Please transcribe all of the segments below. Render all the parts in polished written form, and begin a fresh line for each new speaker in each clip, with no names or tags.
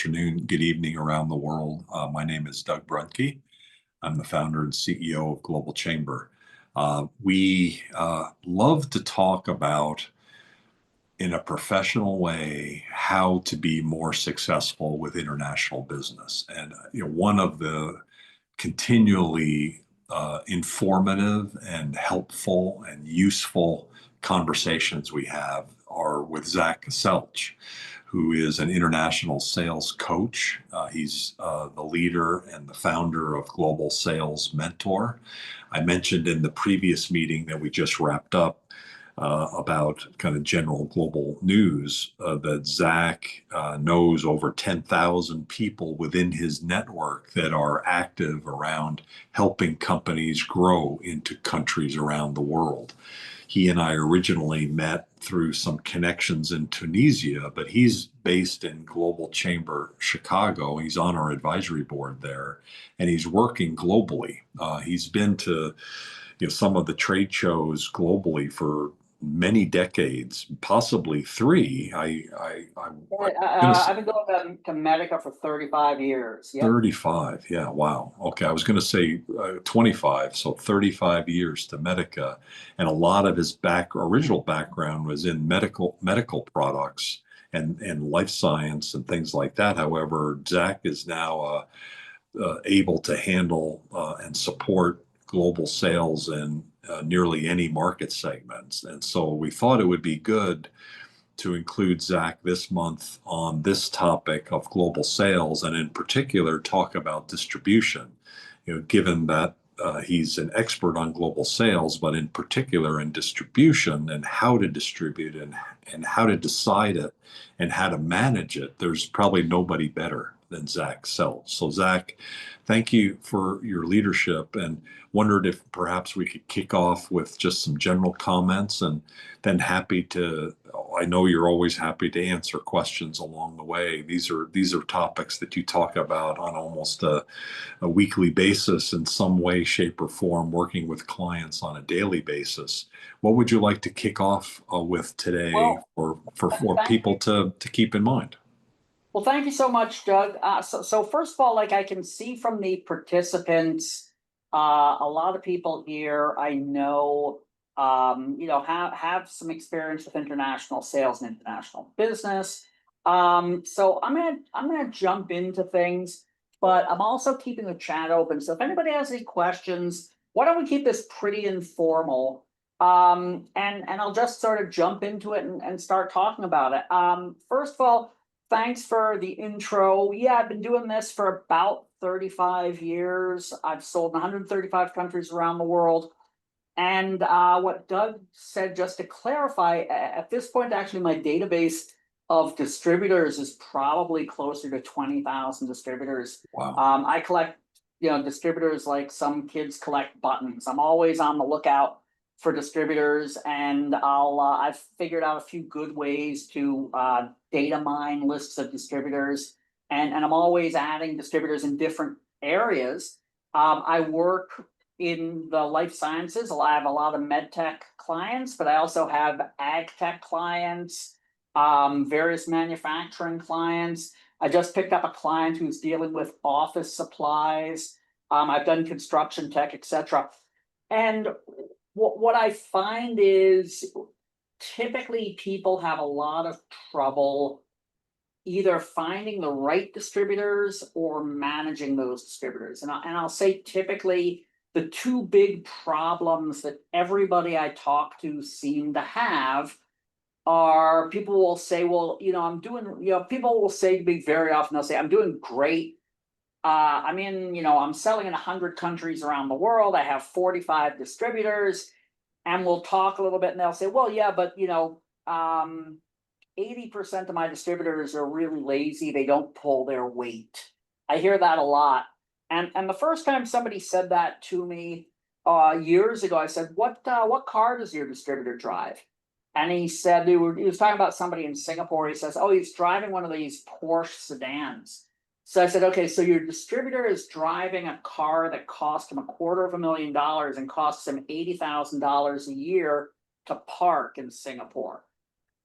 afternoon, good evening around the world. My name is Doug Brunke. I'm the founder and CEO of Global Chamber. We love to talk about, in a professional way, how to be more successful with international business. And one of the continually informative and helpful and useful conversations we have are with Zach Selch, who is an international sales coach. He's the leader and the founder of Global Sales Mentor. I mentioned in the previous meeting that we just wrapped up about kind of general global news that Zach knows over 10,000 people within his network that are active around helping companies grow into countries around the world. He and I originally met through some connections in Tunisia, but he's based in Global Chamber Chicago. He's on our advisory board there, and he's working globally. He's been to some of the trade shows globally for many decades, possibly three.
I've been going to America for 35 years. Yep.
35, yeah, wow. Okay, I was going to say 25, so 35 years to Medica, and a lot of his original background was in medical products and life science and things like that. However, Zach is now able to handle and support global sales in nearly any market segments. And so we thought it would be good to include Zach this month on this topic of global sales, and in particular talk about distribution, given that he's an expert on global sales, but in particular in distribution and how to distribute and how to decide it and how to manage it. There's probably nobody better than Zach Selch. So Zach, thank you for your leadership, and wondered if perhaps we could kick off with just some general comments, and then I know you're always happy to answer questions along the way. These are topics that you talk about on almost a weekly basis in some way, shape, or form, working with clients on a daily basis. What would you like to kick off with today for people to keep in mind?
Well, thank you so much, Doug. So first of all, like I can see from the participants, a lot of people here I know, have some experience with international sales and international business. So I'm gonna jump into things, but I'm also keeping the chat open. So if anybody has any questions, why don't we keep this pretty informal? And I'll just sort of jump into it and start talking about it. First of all, thanks for the intro. Yeah, I've been doing this for about 35 years. I've sold in 135 countries around the world. And what Doug said, just to clarify, at this point, actually, my database of distributors is probably closer to 20,000 distributors.
Wow.
I collect, distributors like some kids collect buttons. I'm always on the lookout for distributors, and I've figured out a few good ways to data mine lists of distributors, and I'm always adding distributors in different areas. I work in the life sciences. I have a lot of med tech clients, but I also have ag tech clients, various manufacturing clients. I just picked up a client who's dealing with office supplies. I've done construction tech, etc. And what I find is typically people have a lot of trouble either finding the right distributors or managing those distributors. And I'll say typically the two big problems that everybody I talk to seem to have are people will say, well, people will say to me very often, they'll say, I'm doing great. I'm selling in 100 countries around the world. I have 45 distributors, and we'll talk a little bit, and they'll say, well, yeah, but 80% of my distributors are really lazy. They don't pull their weight. I hear that a lot. And the first time somebody said that to me years ago, I said, what car does your distributor drive? And he said, he was talking about somebody in Singapore. He says, oh, he's driving one of these Porsche sedans. So I said, okay, so your distributor is driving a car that cost him $250,000 and costs him $80,000 a year to park in Singapore.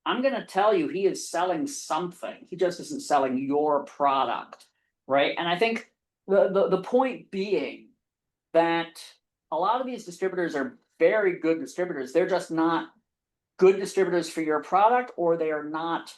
I'm gonna tell you, he is selling something. He just isn't selling your product, right? And I think the point being that a lot of these distributors are very good distributors. They're just not good distributors for your product, or they are not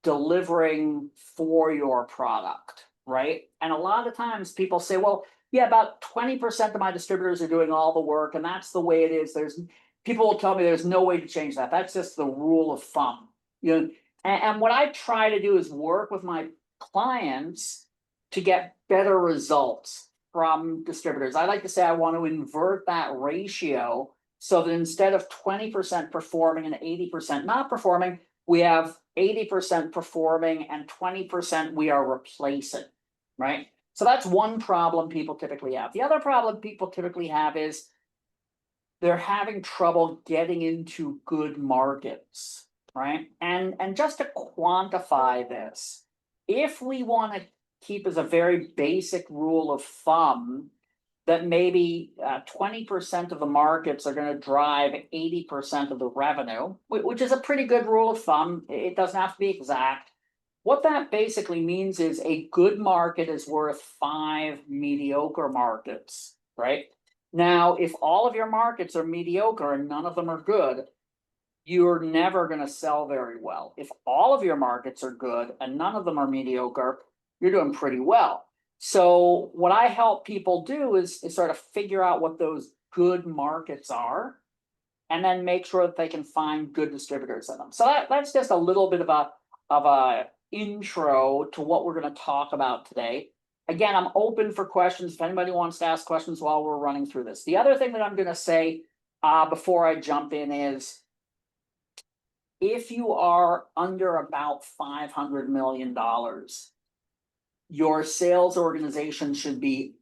delivering for your product, right? And a lot of times people say, well, yeah, about 20% of my distributors are doing all the work, and that's the way it is. There's people will tell me there's no way to change that. That's just the rule of thumb. You know, and what I try to do is work with my clients to get better results from distributors. I like to say I want to invert that ratio so that instead of 20% performing and 80% not performing, we have 80% performing and 20% we are replacing, right? So that's one problem people typically have. The other problem people typically have is they're having trouble getting into good markets, right? And just to quantify this, if we want to keep as a very basic rule of thumb that maybe 20% of the markets are going to drive 80% of the revenue, which is a pretty good rule of thumb. It doesn't have to be exact. What that basically means is a good market is worth 5 mediocre markets, right? Now, if all of your markets are mediocre and none of them are good, you're never going to sell very well. If all of your markets are good and none of them are mediocre, you're doing pretty well. So what I help people do is sort of figure out what those good markets are, and then make sure that they can find good distributors in them. So that's just a little bit of a intro to what we're going to talk about today. Again, I'm open for questions if anybody wants to ask questions while we're running through this. The other thing that I'm going to say before I jump in is, if you are under about $500 million, your sales organization should be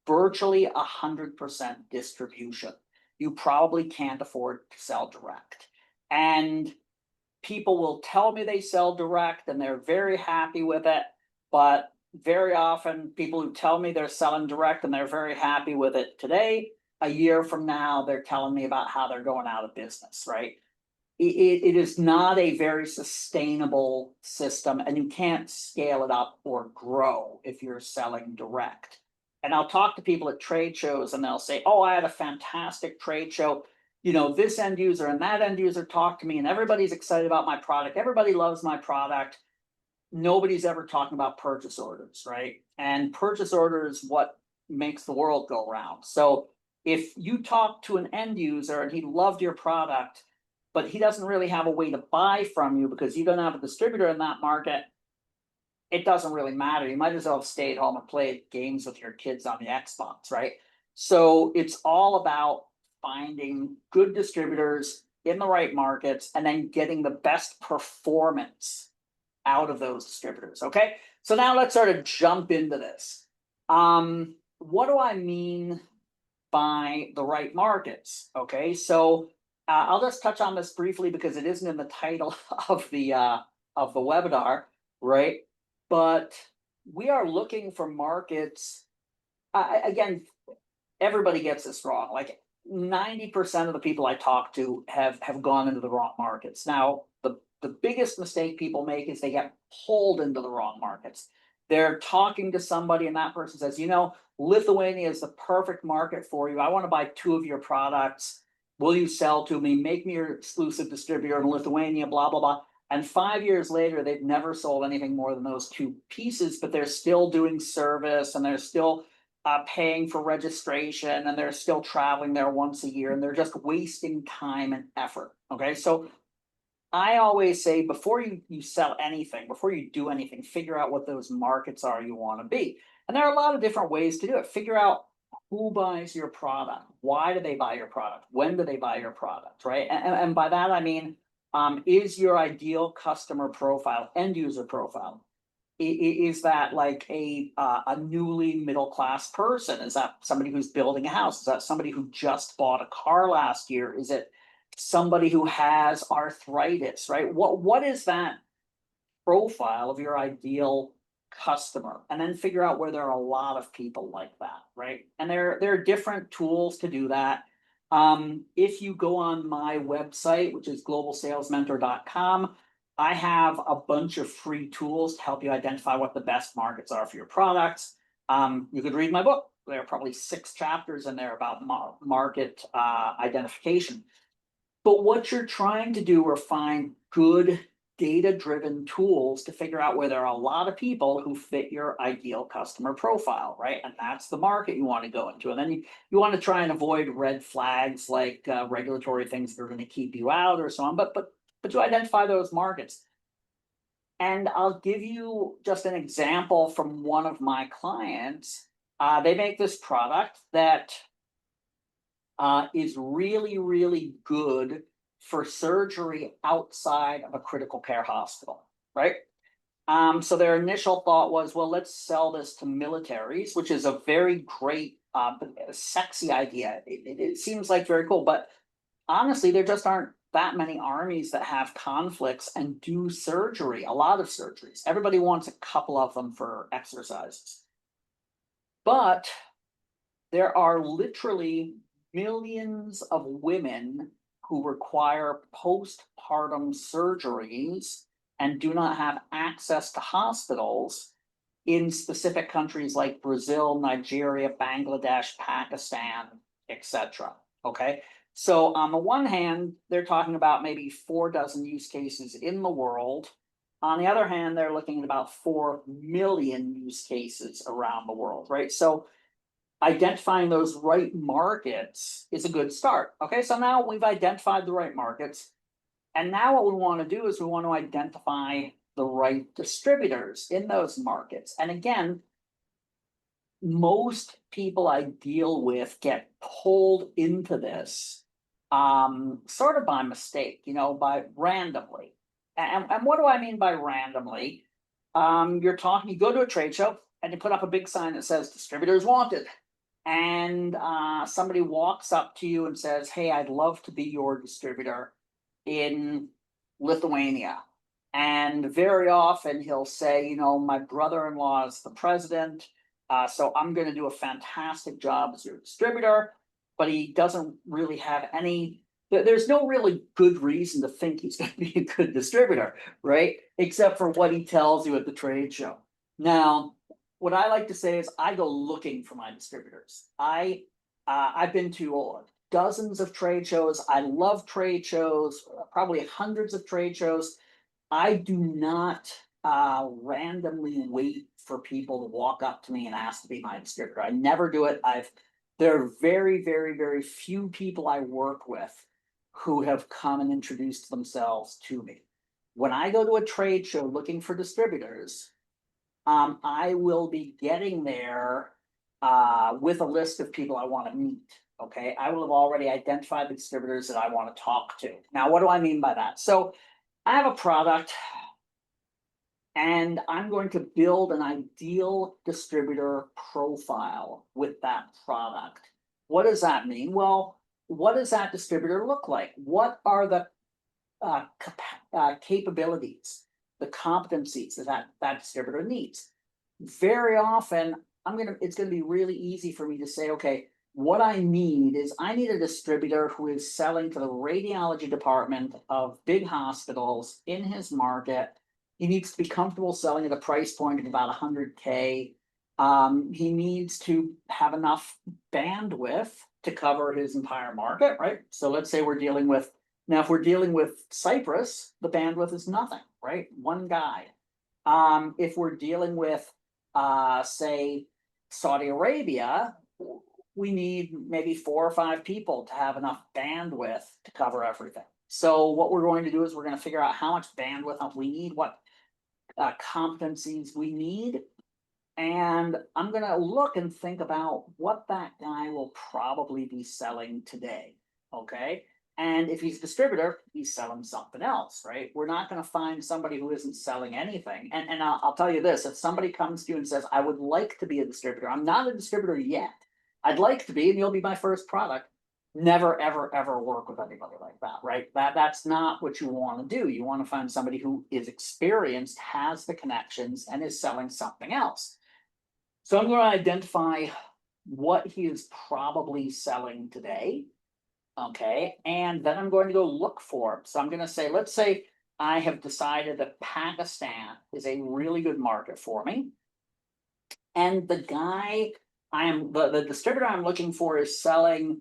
virtually 100% distribution. You probably can't afford to sell direct. And people will tell me they sell direct and they're very happy with it. But very often people who tell me they're selling direct and they're very happy with it today, a year from now, they're telling me about how they're going out of business, right? It is not a very sustainable system, and you can't scale it up or grow if you're selling direct. And I'll talk to people at trade shows and they'll say, oh, I had a fantastic trade show. You know, this end user and that end user talked to me and everybody's excited about my product. Everybody loves my product. Nobody's ever talking about purchase orders, right? And purchase orders is what makes the world go round. So if you talk to an end user and he loved your product, but he doesn't really have a way to buy from you because you don't have a distributor in that market, it doesn't really matter. You might as well have stayed home and played games with your kids on the Xbox, right? So it's all about finding good distributors in the right markets and then getting the best performance out of those distributors, okay? So now let's sort of jump into this. What do I mean by the right markets? Okay, so I'll just touch on this briefly because it isn't in the title of the webinar, right? But we are looking for markets. Again, everybody gets this wrong. Like 90% of the people I talk to have gone into the wrong markets. Now, the biggest mistake people make is they get pulled into the wrong markets. They're talking to somebody and that person says, you know, Lithuania is the perfect market for you. I want to buy 2 of your products. Will you sell to me? Make me your exclusive distributor in Lithuania, blah, blah, blah. And 5 years later, they've never sold anything more than those 2 pieces, but they're still doing service and they're still paying for registration and they're still traveling there once a year and they're just wasting time and effort. Okay, so I always say before you sell anything, before you do anything, figure out what those markets are you want to be. And there are a lot of different ways to do it. Figure out who buys your product, why do they buy your product, when do they buy your product, right? And by that I mean, is your ideal customer profile, end user profile, is that like a newly middle class person? Is that somebody who's building a house? Is that somebody who just bought a car last year? Is it somebody who has arthritis, right? What is that profile of your ideal customer? And then figure out where there are a lot of people like that, right? And there are different tools to do that. If you go on my website, which is globalsalesmentor.com, I have a bunch of free tools to help you identify what the best markets are for your products. You could read my book. There are probably 6 chapters in there about market identification. But what you're trying to do are find good data-driven tools to figure out where there are a lot of people who fit your ideal customer profile, right? And that's the market you want to go into. And then you want to try and avoid red flags like regulatory things that are going to keep you out or so on. But you identify those markets. And I'll give you just an example from one of my clients. They make this product that is really, really good for surgery outside of a critical care hospital, right? So their initial thought was, well, let's sell this to militaries, which is a very great, sexy idea. It seems like very cool, but honestly, there just aren't that many armies that have conflicts and do surgery, a lot of surgeries. Everybody wants a couple of them for exercises. But there are literally millions of women who require postpartum surgeries and do not have access to hospitals in specific countries like Brazil, Nigeria, Bangladesh, Pakistan, etc. Okay, so on the one hand, they're talking about maybe 4 dozen use cases in the world. On the other hand, they're looking at about 4 million use cases around the world, right? So identifying those right markets is a good start. Okay, so now we've identified the right markets. And now what we want to do is we want to identify the right distributors in those markets. And again, most people I deal with get pulled into this sort of by mistake, by randomly. And what do I mean by randomly? You go to a trade show and you put up a big sign that says distributors wanted. And somebody walks up to you and says, hey, I'd love to be your distributor in Lithuania. And very often he'll say, my brother-in-law is the president, so I'm going to do a fantastic job as your distributor, but he doesn't really have there's no really good reason to think he's going to be a good distributor, right? Except for what he tells you at the trade show. Now, what I like to say is I go looking for my distributors. I've been to dozens of trade shows. I love trade shows, probably hundreds of trade shows. I do not randomly wait for people to walk up to me and ask to be my distributor. I never do it. There are very, very, very few people I work with who have come and introduced themselves to me. When I go to a trade show looking for distributors, I will be getting there with a list of people I want to meet. Okay, I will have already identified the distributors that I want to talk to. Now, what do I mean by that? So I have a product and I'm going to build an ideal distributor profile with that product. What does that mean? Well, what does that distributor look like? What are the capabilities, the competencies that distributor needs? Very often, it's going to be really easy for me to say, okay, what I need a distributor who is selling to the radiology department of big hospitals in his market. He needs to be comfortable selling at a price point of about 100K. He needs to have enough bandwidth to cover his entire market, right? So let's say if we're dealing with Cyprus, the bandwidth is nothing, right? One guy. If we're dealing with, say, Saudi Arabia, we need maybe 4 or 5 people to have enough bandwidth to cover everything. So what we're going to do is we're going to figure out how much bandwidth we need, what competencies we need. And I'm going to look and think about what that guy will probably be selling today. Okay. And if he's a distributor, he's selling something else, right? We're not going to find somebody who isn't selling anything. And I'll tell you this, if somebody comes to you and says, I would like to be a distributor, I'm not a distributor yet. I'd like to be, and you'll be my first product. Never, ever, ever work with anybody like that, right? That's not what you want to do. You want to find somebody who is experienced, has the connections, and is selling something else. So I'm going to identify what he is probably selling today. Okay, and then I'm going to go look for them. So I'm going to say, let's say I have decided that Pakistan is a really good market for me. And the guy the distributor I'm looking for is selling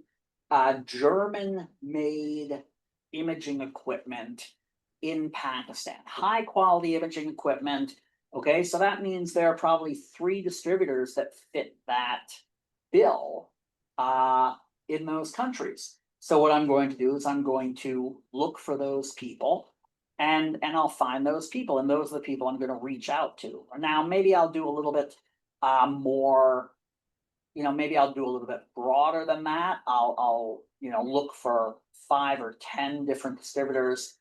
German made imaging equipment in Pakistan, high quality imaging equipment. Okay, so that means there are probably 3 distributors that fit that bill in those countries. So what I'm going to do is I'm going to look for those people and I'll find those people, and those are the people I'm going to reach out to. Now, maybe I'll do a little bit more, maybe I'll do a little bit broader than that. I'll look for 5 or 10 different distributors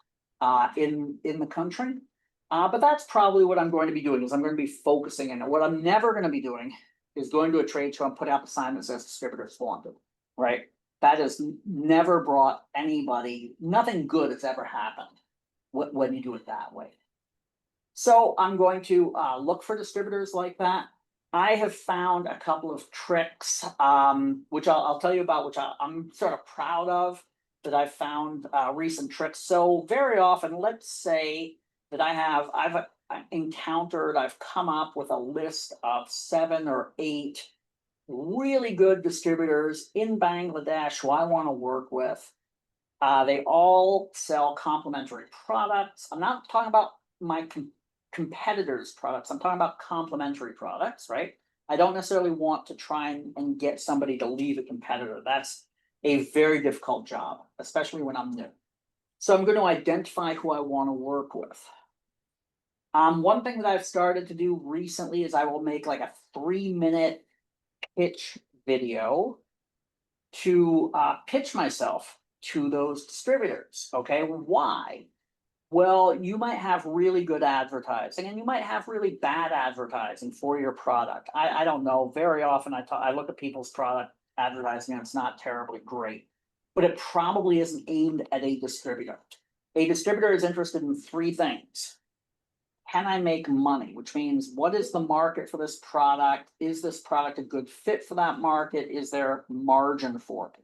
in the country. But that's probably what I'm going to be doing, is I'm going to be focusing in. What I'm never going to be doing is going to a trade show and putting up a sign that says distributors wanted, right? That has never brought anybody, nothing good has ever happened when you do it that way. So I'm going to look for distributors like that. I have found a couple of tricks, which I'll tell you about, which I'm sort of proud of, that I've found recent tricks. So very often, let's say that I've encountered, I've come up with a list of 7 or 8 really good distributors in Bangladesh who I want to work with. They all sell complementary products. I'm not talking about my competitors' products. I'm talking about complementary products, right? I don't necessarily want to try and get somebody to leave a competitor. That's a very difficult job, especially when I'm new. So I'm going to identify who I want to work with. One thing that I've started to do recently is I will make like a 3-minute pitch video to pitch myself to those distributors. Okay, why? Well, you might have really good advertising and you might have really bad advertising for your product. I don't know. Very often I look at people's product advertising and it's not terribly great, but it probably isn't aimed at a distributor. A distributor is interested in 3 things. Can I make money? Which means, what is the market for this product? Is this product a good fit for that market? Is there margin for it?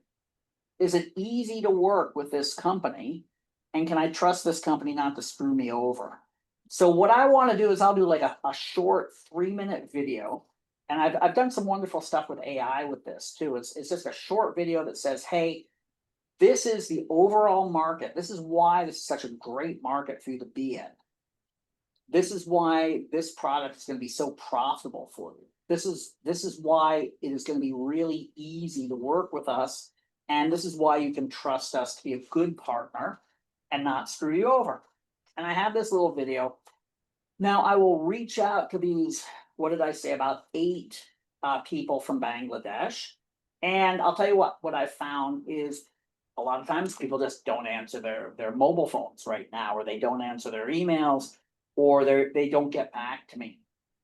Is it easy to work with this company? And can I trust this company not to screw me over? So what I want to do is I'll do like a short 3-minute video. And I've done some wonderful stuff with AI with this too. It's just a short video that says, hey, this is the overall market. This is why this is such a great market for you to be in. This is why this product is going to be so profitable for you. This is why it is going to be really easy to work with us. And this is why you can trust us to be a good partner and not screw you over. And I have this little video. Now I will reach out to these, what did I say, about 8 people from Bangladesh. And I'll tell you what I found is a lot of times people just don't answer their mobile phones right now, or they don't answer their emails, or they don't get back to me.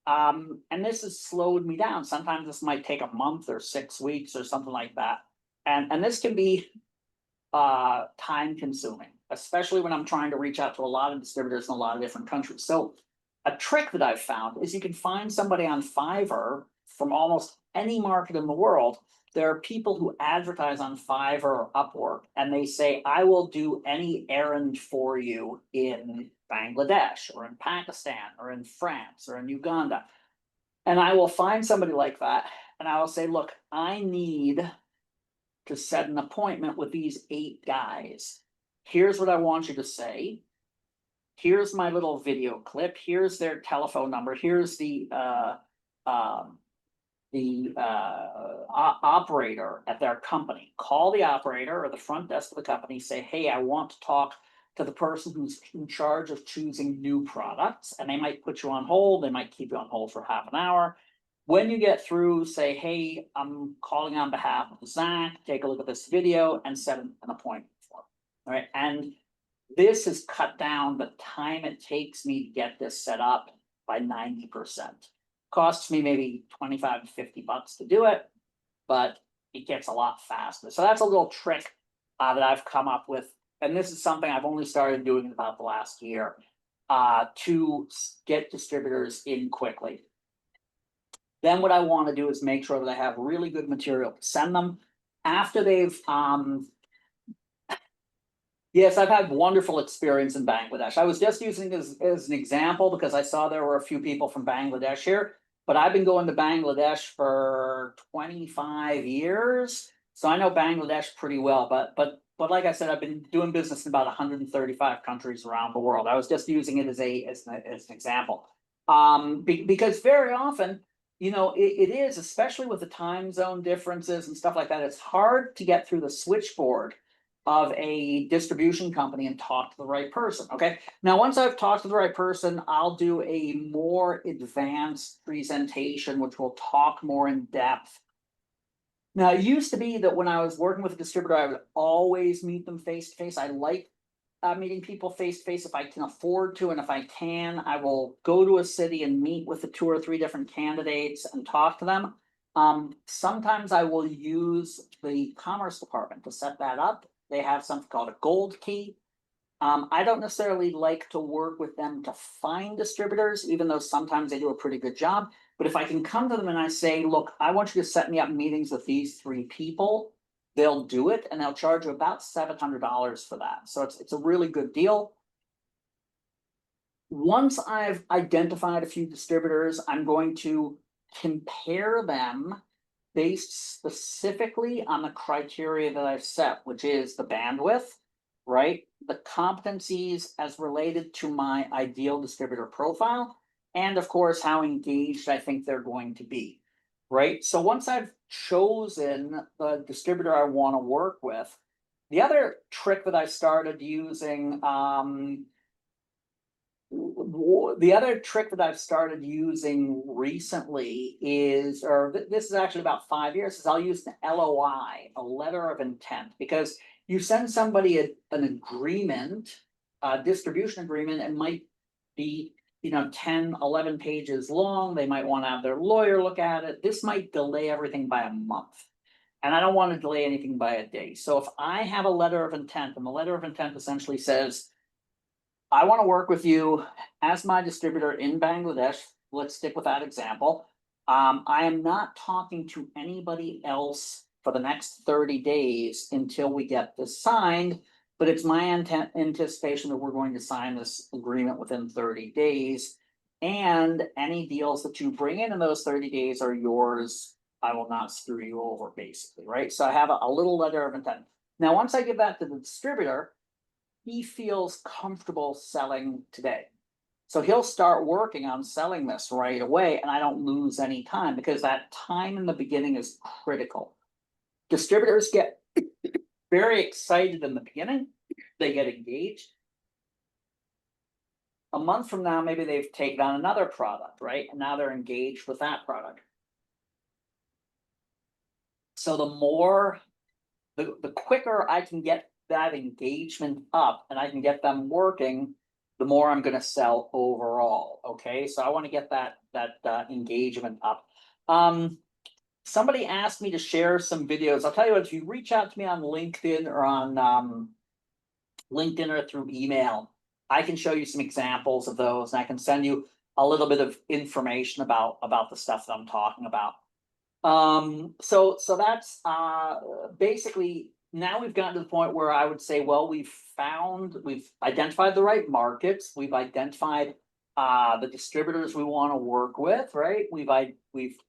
And this has slowed me down. Sometimes this might take a month or 6 weeks or something like that. And this can be time consuming, especially when I'm trying to reach out to a lot of distributors in a lot of different countries. So a trick that I've found is you can find somebody on Fiverr from almost any market in the world. There are people who advertise on Fiverr or Upwork, and they say, I will do any errand for you in Bangladesh or in Pakistan or in France or in Uganda. And I will find somebody like that, and I will say, look, I need to set an appointment with these 8 guys. Here's what I want you to say. Here's my little video clip. Here's their telephone number. Here's the operator at their company. Call the operator or the front desk of the company. Say, hey, I want to talk to the person who's in charge of choosing new products. And they might put you on hold. They might keep you on hold for half an hour. When you get through, say, hey, I'm calling on behalf of Zach. Take a look at this video and set an appointment for him. All right. And this has cut down the time it takes me to get this set up by 90%. Costs me maybe 25 to 50 bucks to do it, but it gets a lot faster. So that's a little trick that I've come up with. And this is something I've only started doing in about the last year to get distributors in quickly. Then what I want to do is make sure that I have really good material to send them after they've Yes, I've had wonderful experience in Bangladesh. I was just using it as an example because I saw there were a few people from Bangladesh here, but I've been going to Bangladesh for 25 years. So I know Bangladesh pretty well, but like I said, I've been doing business in about 135 countries around the world. I was just using it as an example. Because very often, you know, it is, especially with the time zone differences and stuff like that, it's hard to get through the switchboard of a distribution company and talk to the right person. Okay. Now, once I've talked to the right person, I'll do a more advanced presentation, which will talk more in depth. Now, it used to be that when I was working with a distributor, I would always meet them face to face. I like meeting people face to face if I can afford to, and if I can, I will go to a city and meet with the 2 or 3 different candidates and talk to them. Sometimes I will use the commerce department to set that up. They have something called a gold key. I don't necessarily like to work with them to find distributors, even though sometimes they do a pretty good job. But if I can come to them and I say, look, I want you to set me up meetings with these 3 people, they'll do it, and they'll charge you about $700 for that. So it's a really good deal. Once I've identified a few distributors, I'm going to compare them based specifically on the criteria that I've set, which is the bandwidth, right? The competencies as related to my ideal distributor profile, and of course, how engaged I think they're going to be, right? So once I've chosen the distributor I want to work with, the other trick that I started using, the other trick that I've started using recently is, this is actually about 5 years, is I'll use an LOI, a letter of intent, because you send somebody an agreement, a distribution agreement, it might be, you know, 10, 11 pages long. They might want to have their lawyer look at it. This might delay everything by a month. And I don't want to delay anything by a day. So if I have a letter of intent, and the letter of intent essentially says, I want to work with you as my distributor in Bangladesh. Let's stick with that example. I am not talking to anybody else for the next 30 days until we get this signed, but it's my anticipation that we're going to sign this agreement within 30 days. And any deals that you bring in those 30 days are yours. I will not screw you over, basically, right? So I have a little letter of intent. Now, once I give that to the distributor, he feels comfortable selling today. So he'll start working on selling this right away, and I don't lose any time, because that time in the beginning is critical. Distributors get very excited in the beginning. They get engaged. A month from now, maybe they've taken on another product, right? And now they're engaged with that product. So the quicker I can get that engagement up and I can get them working, the more I'm going to sell overall. Okay, so I want to get that engagement up. Somebody asked me to share some videos. I'll tell you what, if you reach out to me on LinkedIn or on LinkedIn or through email, I can show you some examples of those, and I can send you a little bit of information about the stuff that I'm talking about. So that's basically, now we've gotten to the point where I would say, well, we've identified the right markets, we've identified the distributors we want to work with, right? We've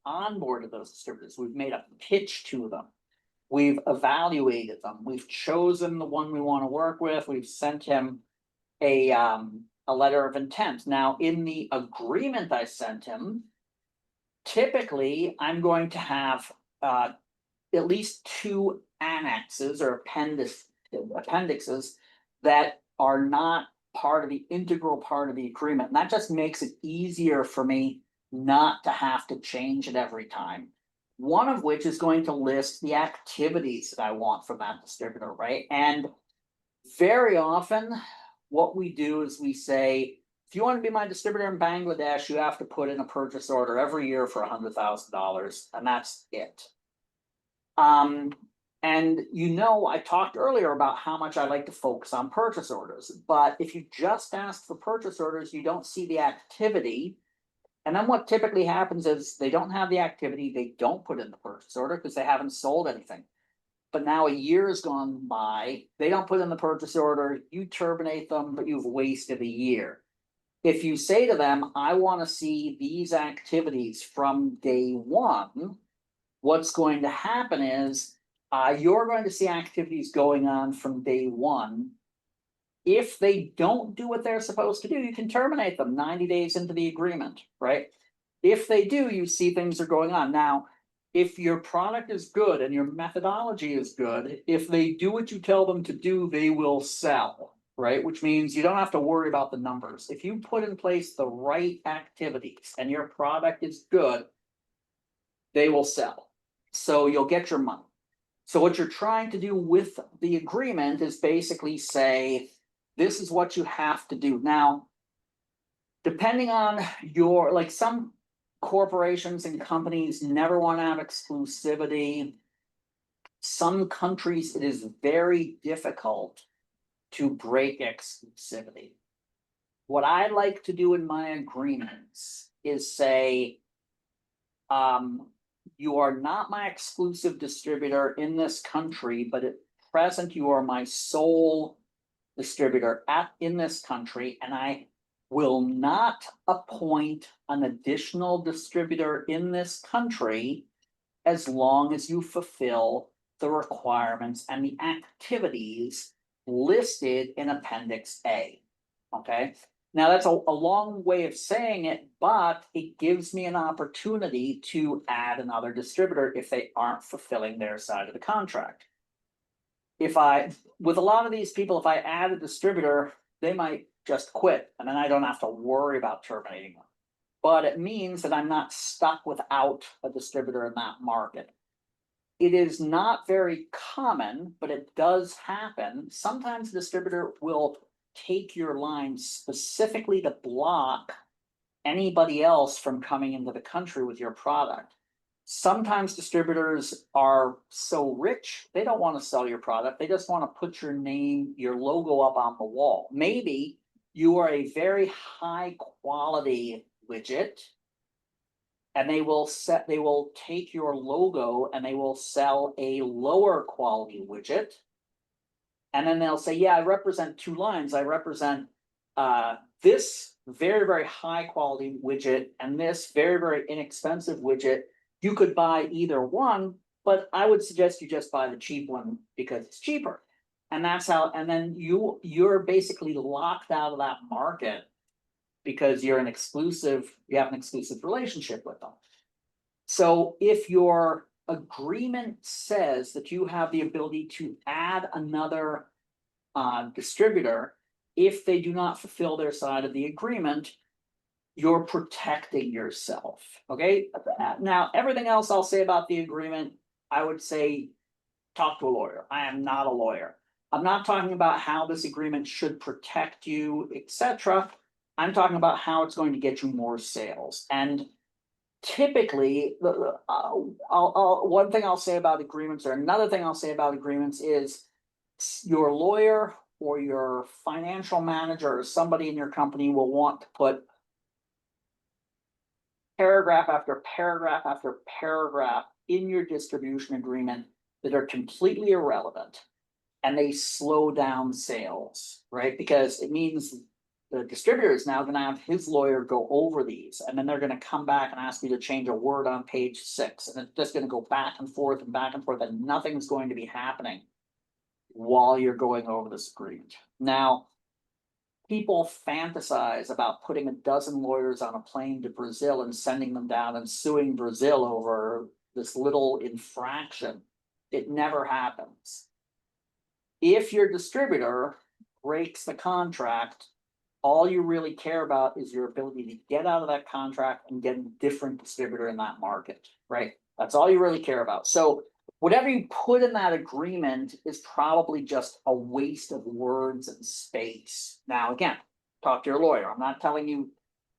onboarded those distributors, we've made a pitch to them, we've evaluated them, we've chosen the one we want to work with, we've sent him a letter of intent. Now, in the agreement I sent him, typically I'm going to have at least 2 annexes or appendixes that are not part of the integral part of the agreement. And that just makes it easier for me not to have to change it every time. One of which is going to list the activities that I want from that distributor, right? And very often what we do is we say, if you want to be my distributor in Bangladesh, you have to put in a purchase order every year for $100,000, and that's it. And you know, I talked earlier about how much I like to focus on purchase orders, but if you just ask for purchase orders, you don't see the activity. And then what typically happens is they don't have the activity, they don't put in the purchase order because they haven't sold anything. but now a year has gone by, they don't put in the purchase order, you terminate them, but you've wasted a year. If you say to them, I want to see these activities from day one, what's going to happen is you're going to see activities going on from day one. If they don't do what they're supposed to do, you can terminate them 90 days into the agreement, right? If they do, you see things are going on. Now, if your product is good and your methodology is good, if they do what you tell them to do, they will sell, right? Which means you don't have to worry about the numbers. If you put in place the right activities and your product is good, they will sell. So you'll get your money. So what you're trying to do with the agreement is basically say, this is what you have to do. Now, depending on your, like some corporations and companies never want to have exclusivity. Some countries, it is very difficult to break exclusivity. What I like to do in my agreements is say, you are not my exclusive distributor in this country, but at present you are my sole distributor in this country, and I will not appoint an additional distributor in this country as long as you fulfill the requirements and the activities listed in Appendix A. Okay, now that's a long way of saying it, but it gives me an opportunity to add another distributor if they aren't fulfilling their side of the contract. With a lot of these people, if I add a distributor, they might just quit and then I don't have to worry about terminating them. But it means that I'm not stuck without a distributor in that market. It is not very common, but it does happen. Sometimes a distributor will take your line specifically to block anybody else from coming into the country with your product. Sometimes distributors are so rich, they don't want to sell your product. They just want to put your name, your logo up on the wall. Maybe you are a very high quality widget and they will take your logo and they will sell a lower quality widget. And then they'll say, yeah, I represent two lines. I represent this very, very high quality widget and this very, very inexpensive widget. You could buy either one, but I would suggest you just buy the cheap one because it's cheaper. And that's how, and then you're basically locked out of that market because you have an exclusive relationship with them. So if your agreement says that you have the ability to add another distributor, if they do not fulfill their side of the agreement, you're protecting yourself, okay? Now, everything else I'll say about the agreement, I would say, talk to a lawyer. I am not a lawyer. I'm not talking about how this agreement should protect you, etc. I'm talking about how it's going to get you more sales. And typically, one thing I'll say about agreements, or another thing I'll say about agreements is your lawyer or your financial manager or somebody in your company will want to put paragraph after paragraph after paragraph in your distribution agreement that are completely irrelevant and they slow down sales, right? Because it means the distributor is now going to have his lawyer go over these and then they're going to come back and ask you to change a word on page 6 and it's just going to go back and forth and nothing's going to be happening while you're going over this agreement. Now, people fantasize about putting a dozen lawyers on a plane to Brazil and sending them down and suing Brazil over this little infraction. It never happens. If your distributor breaks the contract, all you really care about is your ability to get out of that contract and get a different distributor in that market, right? That's all you really care about. So whatever you put in that agreement is probably just a waste of words and space. Now, again, talk to your lawyer. I'm not telling you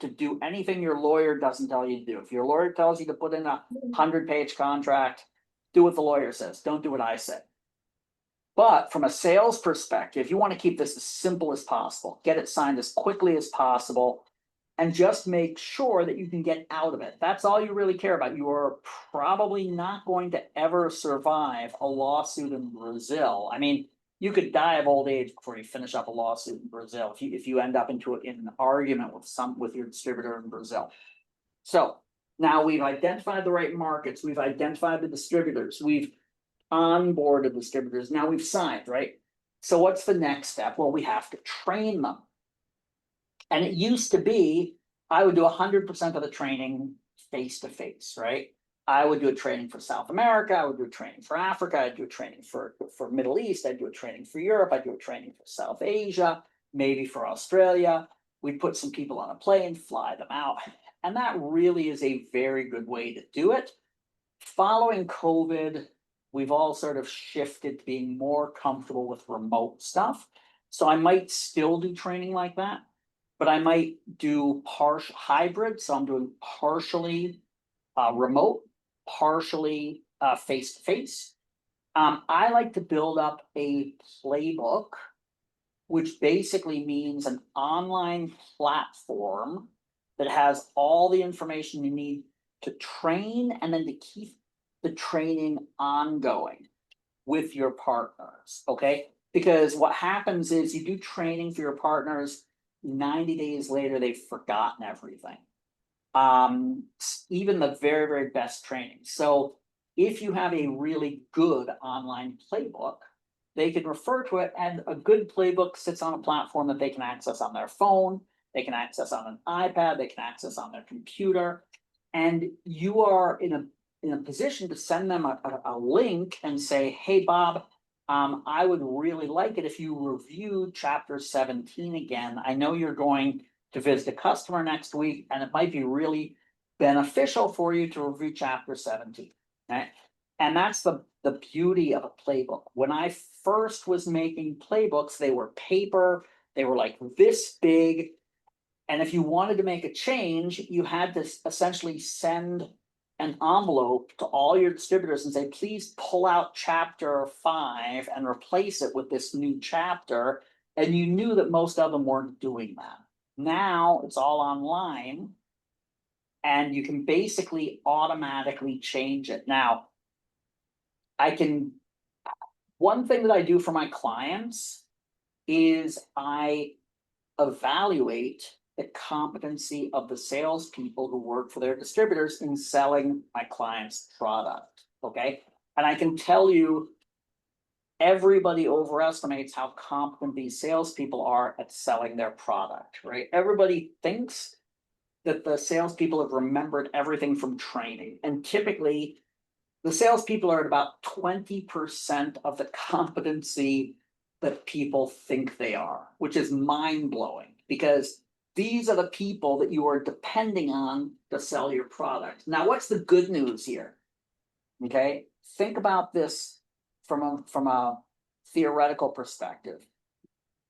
to do anything your lawyer doesn't tell you to do. If your lawyer tells you to put in a 100-page contract, do what the lawyer says. Don't do what I say. But from a sales perspective, you want to keep this as simple as possible. Get it signed as quickly as possible. and just make sure that you can get out of it. That's all you really care about. You are probably not going to ever survive a lawsuit in Brazil. I mean, you could die of old age before you finish up a lawsuit in Brazil if you end up in an argument with your distributor in Brazil. So now we've identified the right markets, we've identified the distributors, we've onboarded distributors, now we've signed, right? So what's the next step? Well, we have to train them. And it used to be, I would do 100% of the training face to face, right? I would do a training for South America, I would do a training for Africa, I'd do a training for Middle East, I'd do a training for Europe, I'd do a training for South Asia, maybe for Australia. We'd put some people on a plane, fly them out. And that really is a very good way to do it. Following COVID, we've all sort of shifted to being more comfortable with remote stuff. So I might still do training like that, but I might do partial hybrid. So I'm doing partially remote, partially face to face. I like to build up a playbook, which basically means an online platform that has all the information you need to train and then to keep the training ongoing with your partners, okay? Because what happens is you do training for your partners, 90 days later, they've forgotten everything. Even the very, very best training. So if you have a really good online playbook, they can refer to it, and a good playbook sits on a platform that they can access on their phone, they can access on an iPad, they can access on their computer, and you are in a position to send them a link and say, hey, Bob, I would really like it if you reviewed chapter 17 again. I know you're going to visit a customer next week, and it might be really beneficial for you to review chapter 17. Right? And that's the beauty of a playbook. When I first was making playbooks, they were paper, they were like this big. And if you wanted to make a change, you had to essentially send an envelope to all your distributors and say, please pull out chapter 5 and replace it with this new chapter. And you knew that most of them weren't doing that. Now it's all online, and you can basically automatically change it. Now, one thing that I do for my clients is I evaluate the competency of the salespeople who work for their distributors in selling my client's product, okay? And I can tell you, everybody overestimates how competent these salespeople are at selling their product, right? Everybody thinks that the salespeople have remembered everything from training, and typically the salespeople are at about 20% of the competency that people think they are, which is mind-blowing, because these are the people that you are depending on to sell your product. Now, what's the good news here? Okay, think about this from a theoretical perspective.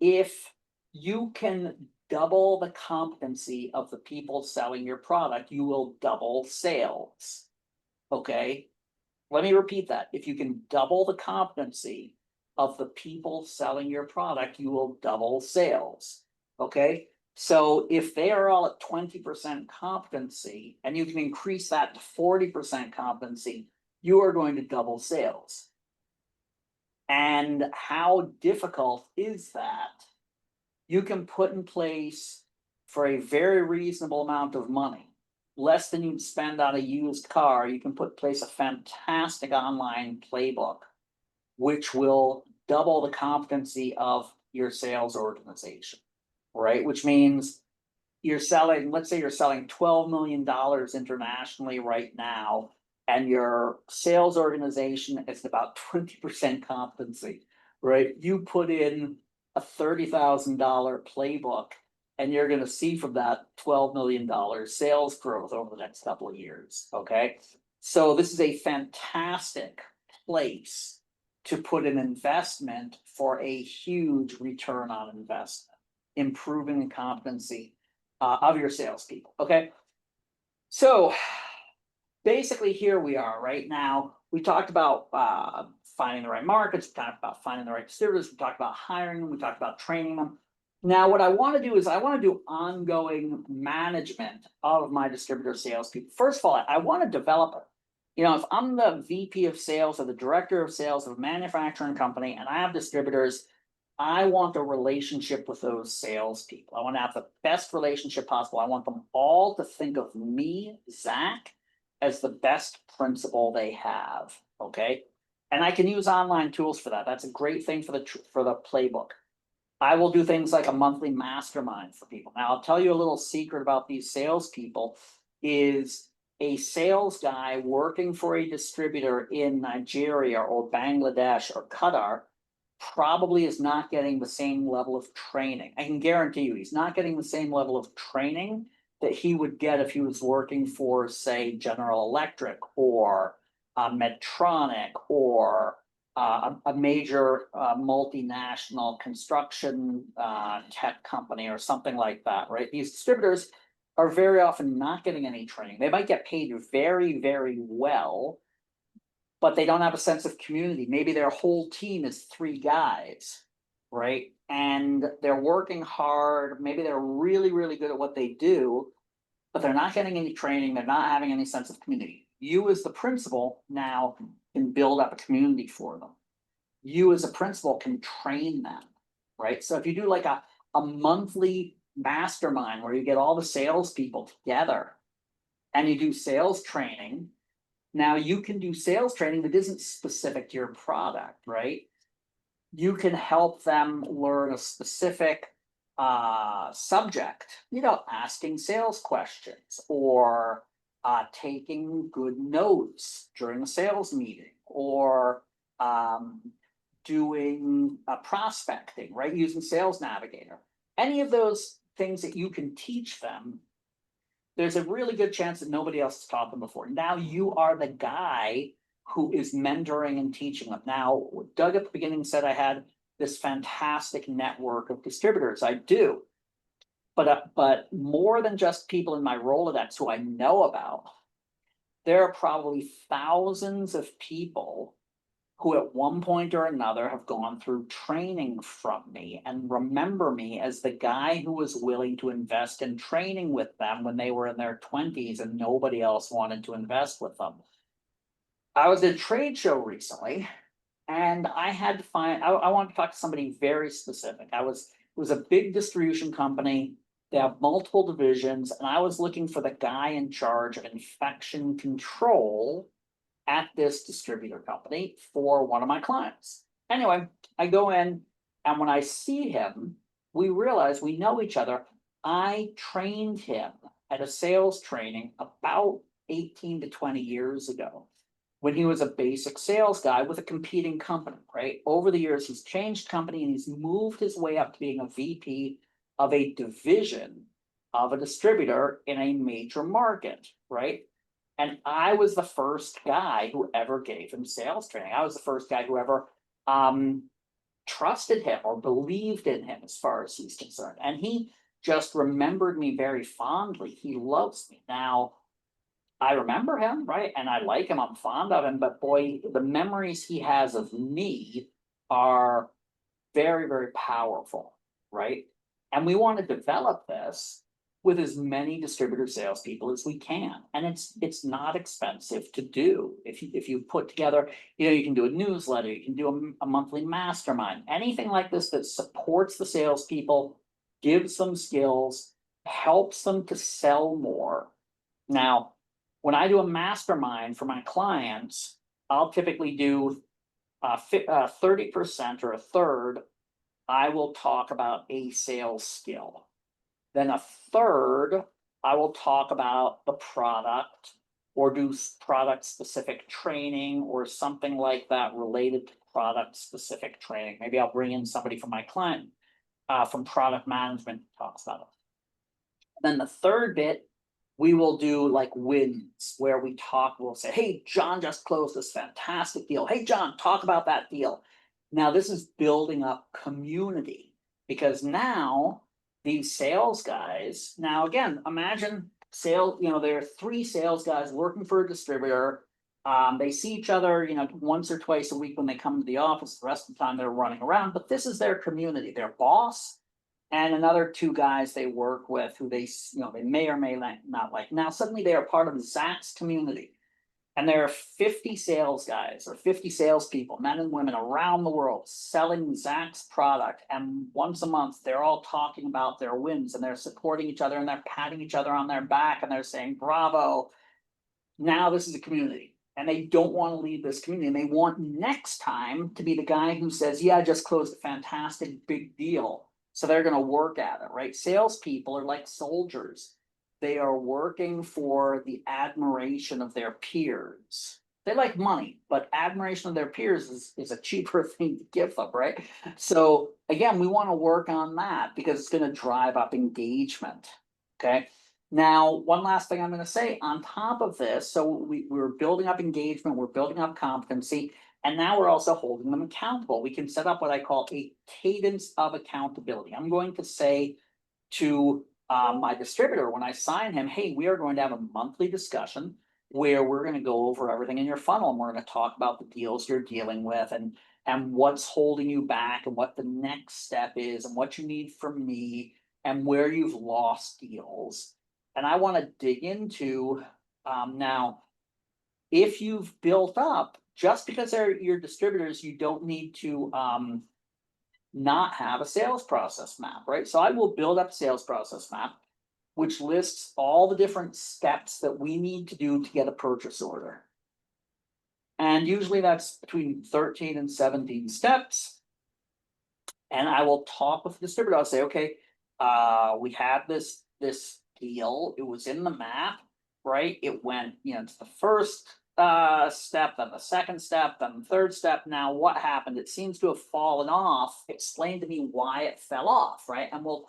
If you can double the competency of the people selling your product, you will double sales. Okay, let me repeat that. If you can double the competency of the people selling your product, you will double sales. Okay, so if they are all at 20% competency and you can increase that to 40% competency, you are going to double sales. And how difficult is that? You can put in place for a very reasonable amount of money, less than you'd spend on a used car. You can put in place a fantastic online playbook, which will double the competency of your sales organization, right? Which means you're selling, let's say you're selling $12 million internationally right now, and your sales organization is about 20% competency, right? You put in a $30,000 playbook, and you're going to see from that $12 million sales growth over the next couple of years, okay? So this is a fantastic place to put an investment for a huge return on investment, improving the competency of your salespeople, okay? So basically here we are right now. We talked about finding the right markets, we talked about finding the right distributors, we talked about hiring them, we talked about training them. Now, what I want to do is I want to do ongoing management of my distributor salespeople. First of all, I want to develop, if I'm the VP of sales or the director of sales of a manufacturing company and I have distributors, I want a relationship with those salespeople. I want to have the best relationship possible. I want them all to think of me, Zach, as the best principal they have. Okay. And I can use online tools for that. That's a great thing for the playbook. I will do things like a monthly mastermind for people. Now, I'll tell you a little secret about these salespeople is a sales guy working for a distributor in Nigeria or Bangladesh or Qatar probably is not getting the same level of training. I can guarantee you, he's not getting the same level of training that he would get if he was working for, say, General Electric or Medtronic or a major multinational construction tech company or something like that, right? These distributors are very often not getting any training. They might get paid very, very well, but they don't have a sense of community. Maybe their whole team is 3 guys, right? And they're working hard. Maybe they're really, really good at what they do, but they're not getting any training. They're not having any sense of community. You as the principal now can build up a community for them. You as a principal can train them, right? So if you do like a monthly mastermind where you get all the salespeople together and you do sales training, now you can do sales training that isn't specific to your product, right? You can help them learn a specific subject, asking sales questions or taking good notes during a sales meeting or doing prospecting, right? Using Sales Navigator. Any of those things that you can teach them, there's a really good chance that nobody else has taught them before. Now you are the guy who is mentoring and teaching them. Now, Doug at the beginning said I had this fantastic network of distributors. I do. But more than just people in my Rolodex who I know about, there are probably thousands of people who at one point or another have gone through training from me and remember me as the guy who was willing to invest in training with them when they were in their 20s and nobody else wanted to invest with them. I was at a trade show recently and I had to find, I wanted to talk to somebody very specific. It was a big distribution company. They have multiple divisions and I was looking for the guy in charge of infection control at this distributor company for one of my clients. Anyway, I go in and when I see him, we realize we know each other. I trained him at a sales training about 18 to 20 years ago when he was a basic sales guy with a competing company, right? Over the years, he's changed company and he's moved his way up to being a VP of a division of a distributor in a major market, right? And I was the first guy who ever gave him sales training. I was the first guy who ever trusted him or believed in him as far as he's concerned. And he just remembered me very fondly. He loves me. Now, I remember him, right? And I like him. I'm fond of him. But boy, the memories he has of me are very, very powerful, right? And we want to develop this with as many distributor salespeople as we can. And it's not expensive to do. If you put together, you can do a newsletter, you can do a monthly mastermind, anything like this that supports the salespeople, gives them skills, helps them to sell more. Now, when I do a mastermind for my clients, I'll typically do 30% or a third. I will talk about a sales skill. Then a third, I will talk about the product or do product specific training or something like that related to product specific training. Maybe I'll bring in somebody from my client from product management who talks about it. Then the third bit, we will do like wins where we'll say, hey, John just closed this fantastic deal. Hey, John, talk about that deal. Now, this is building up community because now these sales guys, now again, imagine there are 3 sales guys working for a distributor. They see each other, once or twice a week when they come to the office. The rest of the time they're running around, but this is their community. Their boss and another two guys they work with who they, they may or may not like. Now, suddenly they are part of Zach's community. And there are 50 sales guys or 50 salespeople, men and women around the world selling Zach's product. And once a month, they're all talking about their wins and they're supporting each other and they're patting each other on their back and they're saying, bravo. Now this is a community and they don't want to leave this community. And they want next time to be the guy who says, yeah, I just closed a fantastic big deal. So they're going to work at it, right? Salespeople are like soldiers. They are working for the admiration of their peers. They like money, but admiration of their peers is a cheaper thing to give them, right? So again, we want to work on that because it's going to drive up engagement. Okay. Now, one last thing I'm going to say on top of this, so we're building up engagement, we're building up competency, and now we're also holding them accountable. We can set up what I call a cadence of accountability. I'm going to say to my distributor, when I sign him, hey, we are going to have a monthly discussion where we're going to go over everything in your funnel and we're going to talk about the deals you're dealing with and what's holding you back and what the next step is and what you need from me and where you've lost deals. And I want to dig into now, if you've built up, just because they're your distributors, you don't need to not have a sales process map, right? So I will build up a sales process map, which lists all the different steps that we need to do to get a purchase order. And usually that's between 13 and 17 steps. And I will talk with the distributor. I'll say, okay, we had this deal. It was in the map, right? It went, to the first step, then the second step, then the third step. Now, what happened? It seems to have fallen off. Explain to me why it fell off, right? And we'll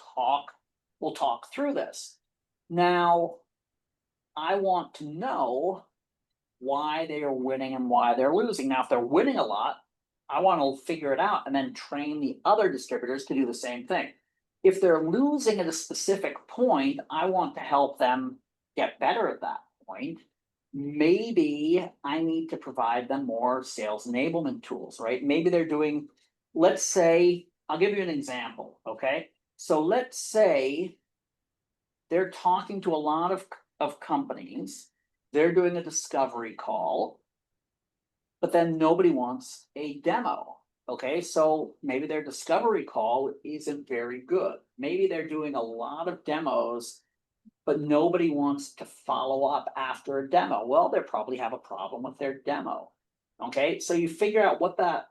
talk through this. Now, I want to know why they are winning and why they're losing. Now, if they're winning a lot, I want to figure it out and then train the other distributors to do the same thing. If they're losing at a specific point, I want to help them get better at that point. Maybe I need to provide them more sales enablement tools, right? Maybe they're doing, let's say, I'll give you an example, okay? So let's say they're talking to a lot of companies, they're doing a discovery call, but then nobody wants a demo. Okay, so maybe their discovery call isn't very good. Maybe they're doing a lot of demos, but nobody wants to follow up after a demo. Well, they probably have a problem with their demo. Okay, so you figure out what that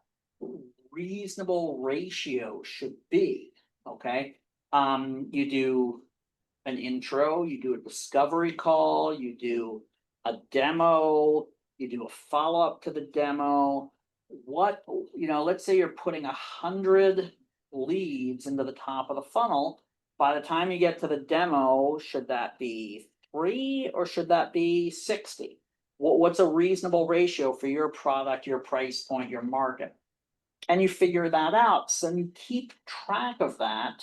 reasonable ratio should be. Okay, you do an intro, you do a discovery call, you do a demo, you do a follow-up to the demo. What, let's say you're putting 100 leads into the top of the funnel. By the time you get to the demo, should that be 3 or should that be 60? What's a reasonable ratio for your product, your price point, your market? And you figure that out. So you keep track of that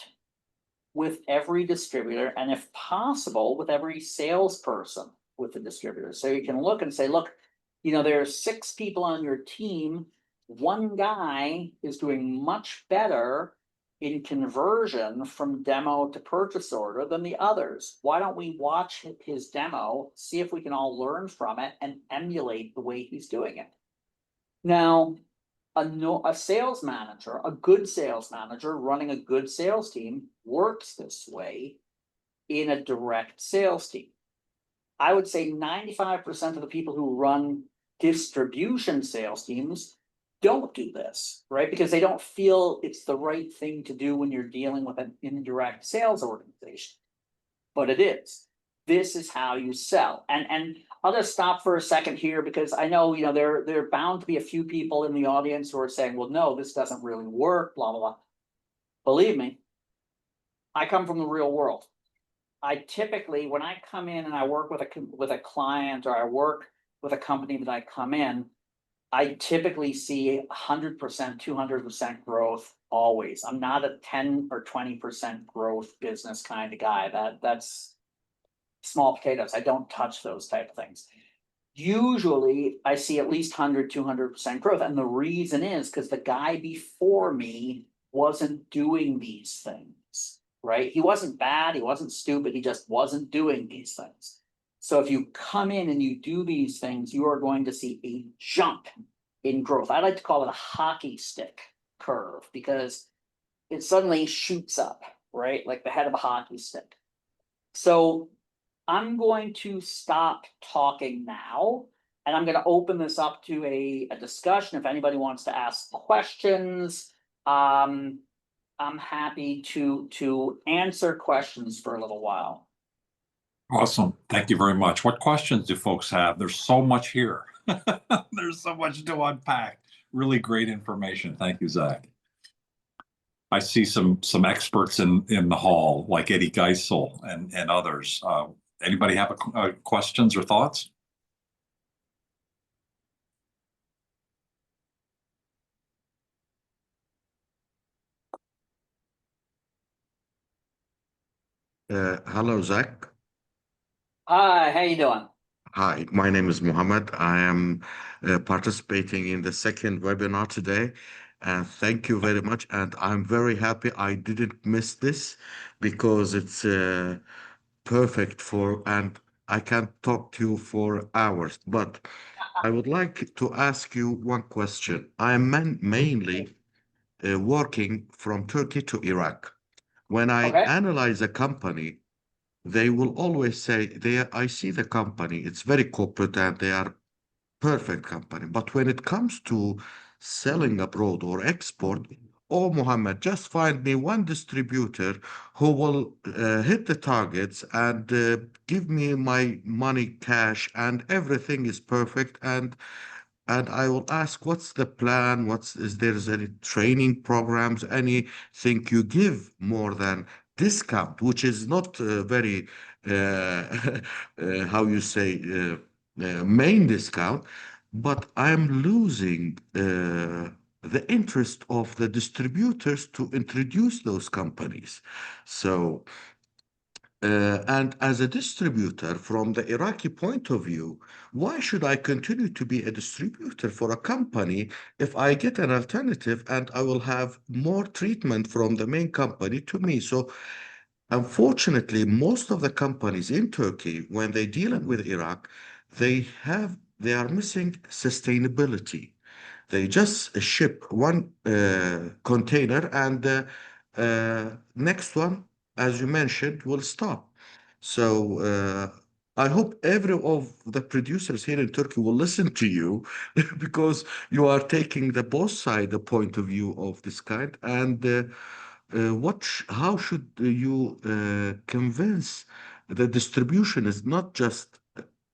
with every distributor, and if possible, with every salesperson with the distributor. So you can look and say, look, there are 6 people on your team. One guy is doing much better in conversion from demo to purchase order than the others. Why don't we watch his demo, see if we can all learn from it and emulate the way he's doing it? Now, a sales manager, a good sales manager running a good sales team works this way in a direct sales team. I would say 95% of the people who run distribution sales teams don't do this, right? Because they don't feel it's the right thing to do when you're dealing with an indirect sales organization. But it is. This is how you sell. And I'll just stop for a second here because I know, there are bound to be a few people in the audience who are saying, well, no, this doesn't really work, blah, blah, blah. Believe me, I come from the real world. I typically, when I come in and I work with a client or I work with a company that I come in, I typically see 100%, 200% growth always. I'm not a 10 or 20% growth business kind of guy. That's small potatoes. I don't touch those type of things. Usually I see at least 100, 200% growth. And the reason is because the guy before me wasn't doing these things, right? He wasn't bad, he wasn't stupid, he just wasn't doing these things. So if you come in and you do these things, you are going to see a jump in growth. I like to call it a hockey stick curve because it suddenly shoots up, right? Like the head of a hockey stick. So I'm going to stop talking now, and I'm going to open this up to a discussion. If anybody wants to ask questions, I'm happy to answer questions for a little while.
Awesome. Thank you very much. What questions do folks have? There's so much here. There's so much to unpack. Really great information. Thank you, Zach. I see some experts in the hall, like Eddie Geisel and others. Anybody have questions or thoughts?
Hello, Zach.
Hi, how you doing?
Hi, my name is Mohammed. I am participating in the second webinar today. And thank you very much. And I'm very happy I didn't miss this because it's perfect and I can talk to you for hours. But I would like to ask you one question. I am mainly working from Turkey to Iraq. When I
Okay.
analyze a company, they will always say I see the company, it's very corporate and they are perfect company. But when it comes to selling abroad or export, oh, Mohammed, just find me one distributor who will hit the targets and give me my money cash and everything is perfect. And I will ask, what's the plan? Is there any training programs, anything you give more than discount, which is not very, how you say, main discount, but I'm losing the interest of the distributors to introduce those companies. So, and as a distributor, from the Iraqi point of view, why should I continue to be a distributor for a company if I get an alternative and I will have more treatment from the main company to me? So, unfortunately, most of the companies in Turkey, when they deal with Iraq, they are missing sustainability. They just ship one container and next one, as you mentioned, will stop. So I hope every of the producers here in Turkey will listen to you because you are taking the both side the point of view of this kind. And how should you convince the distribution is not just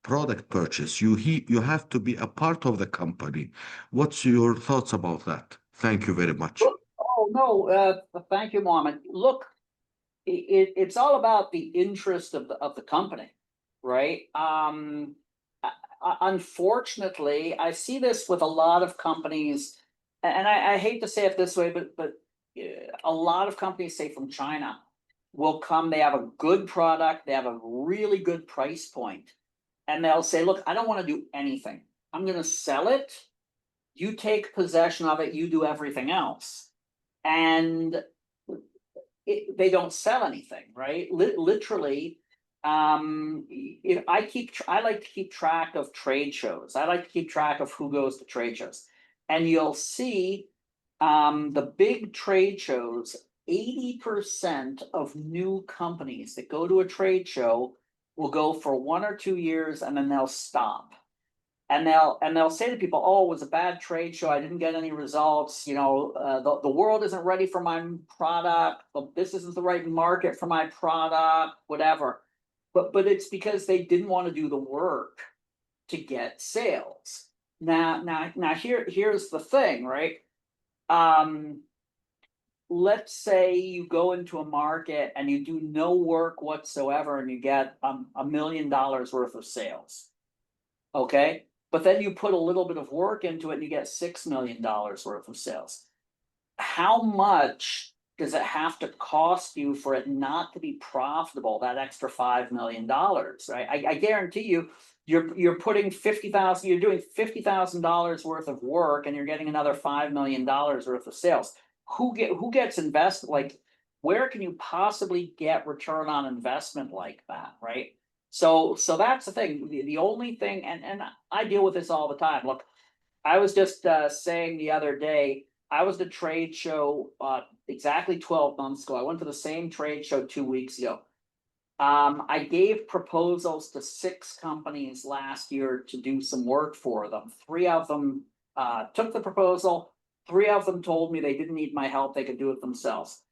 product purchase. You have to be a part of the company. What's your thoughts about that? Thank you very much.
Look, oh no, thank you, Mohammed. Look, it's all about the interest of the company, right? Unfortunately, I see this with a lot of companies, and I hate to say it this way, but a lot of companies, say from China, will come. They have a good product, they have a really good price point, and they'll say, "Look, I don't want to do anything. I'm going to sell it. You take possession of it. You do everything else." And they don't sell anything, right? Literally, if I like to keep track of trade shows. I like to keep track of who goes to trade shows, and you'll see the big trade shows. 80% of new companies that go to a trade show will go for 1 or 2 years and then they'll stop. And they'll say to people, "Oh, it was a bad trade show. I didn't get any results. The world isn't ready for my product. This isn't the right market for my product, whatever." But it's because they didn't want to do the work to get sales. Now here's the thing, right? Let's say you go into a market and you do no work whatsoever and you get $1 million worth of sales. Okay. But then you put a little bit of work into it and you get $6 million worth of sales. How much does it have to cost you for it not to be profitable, that extra $5 million, right? I guarantee you, you're putting 50,000, you're doing $50,000 worth of work and you're getting another $5 million worth of sales. Who gets invested? Like, where can you possibly get return on investment like that, right? So that's the thing. The only thing, and I deal with this all the time. Look, I was just saying the other day, I was at a trade show exactly 12 months ago. I went to the same trade show 2 weeks ago. I gave proposals to 6 companies last year to do some work for them. 3 of them took the proposal. 3 of them told me they didn't need my help, they could do it themselves.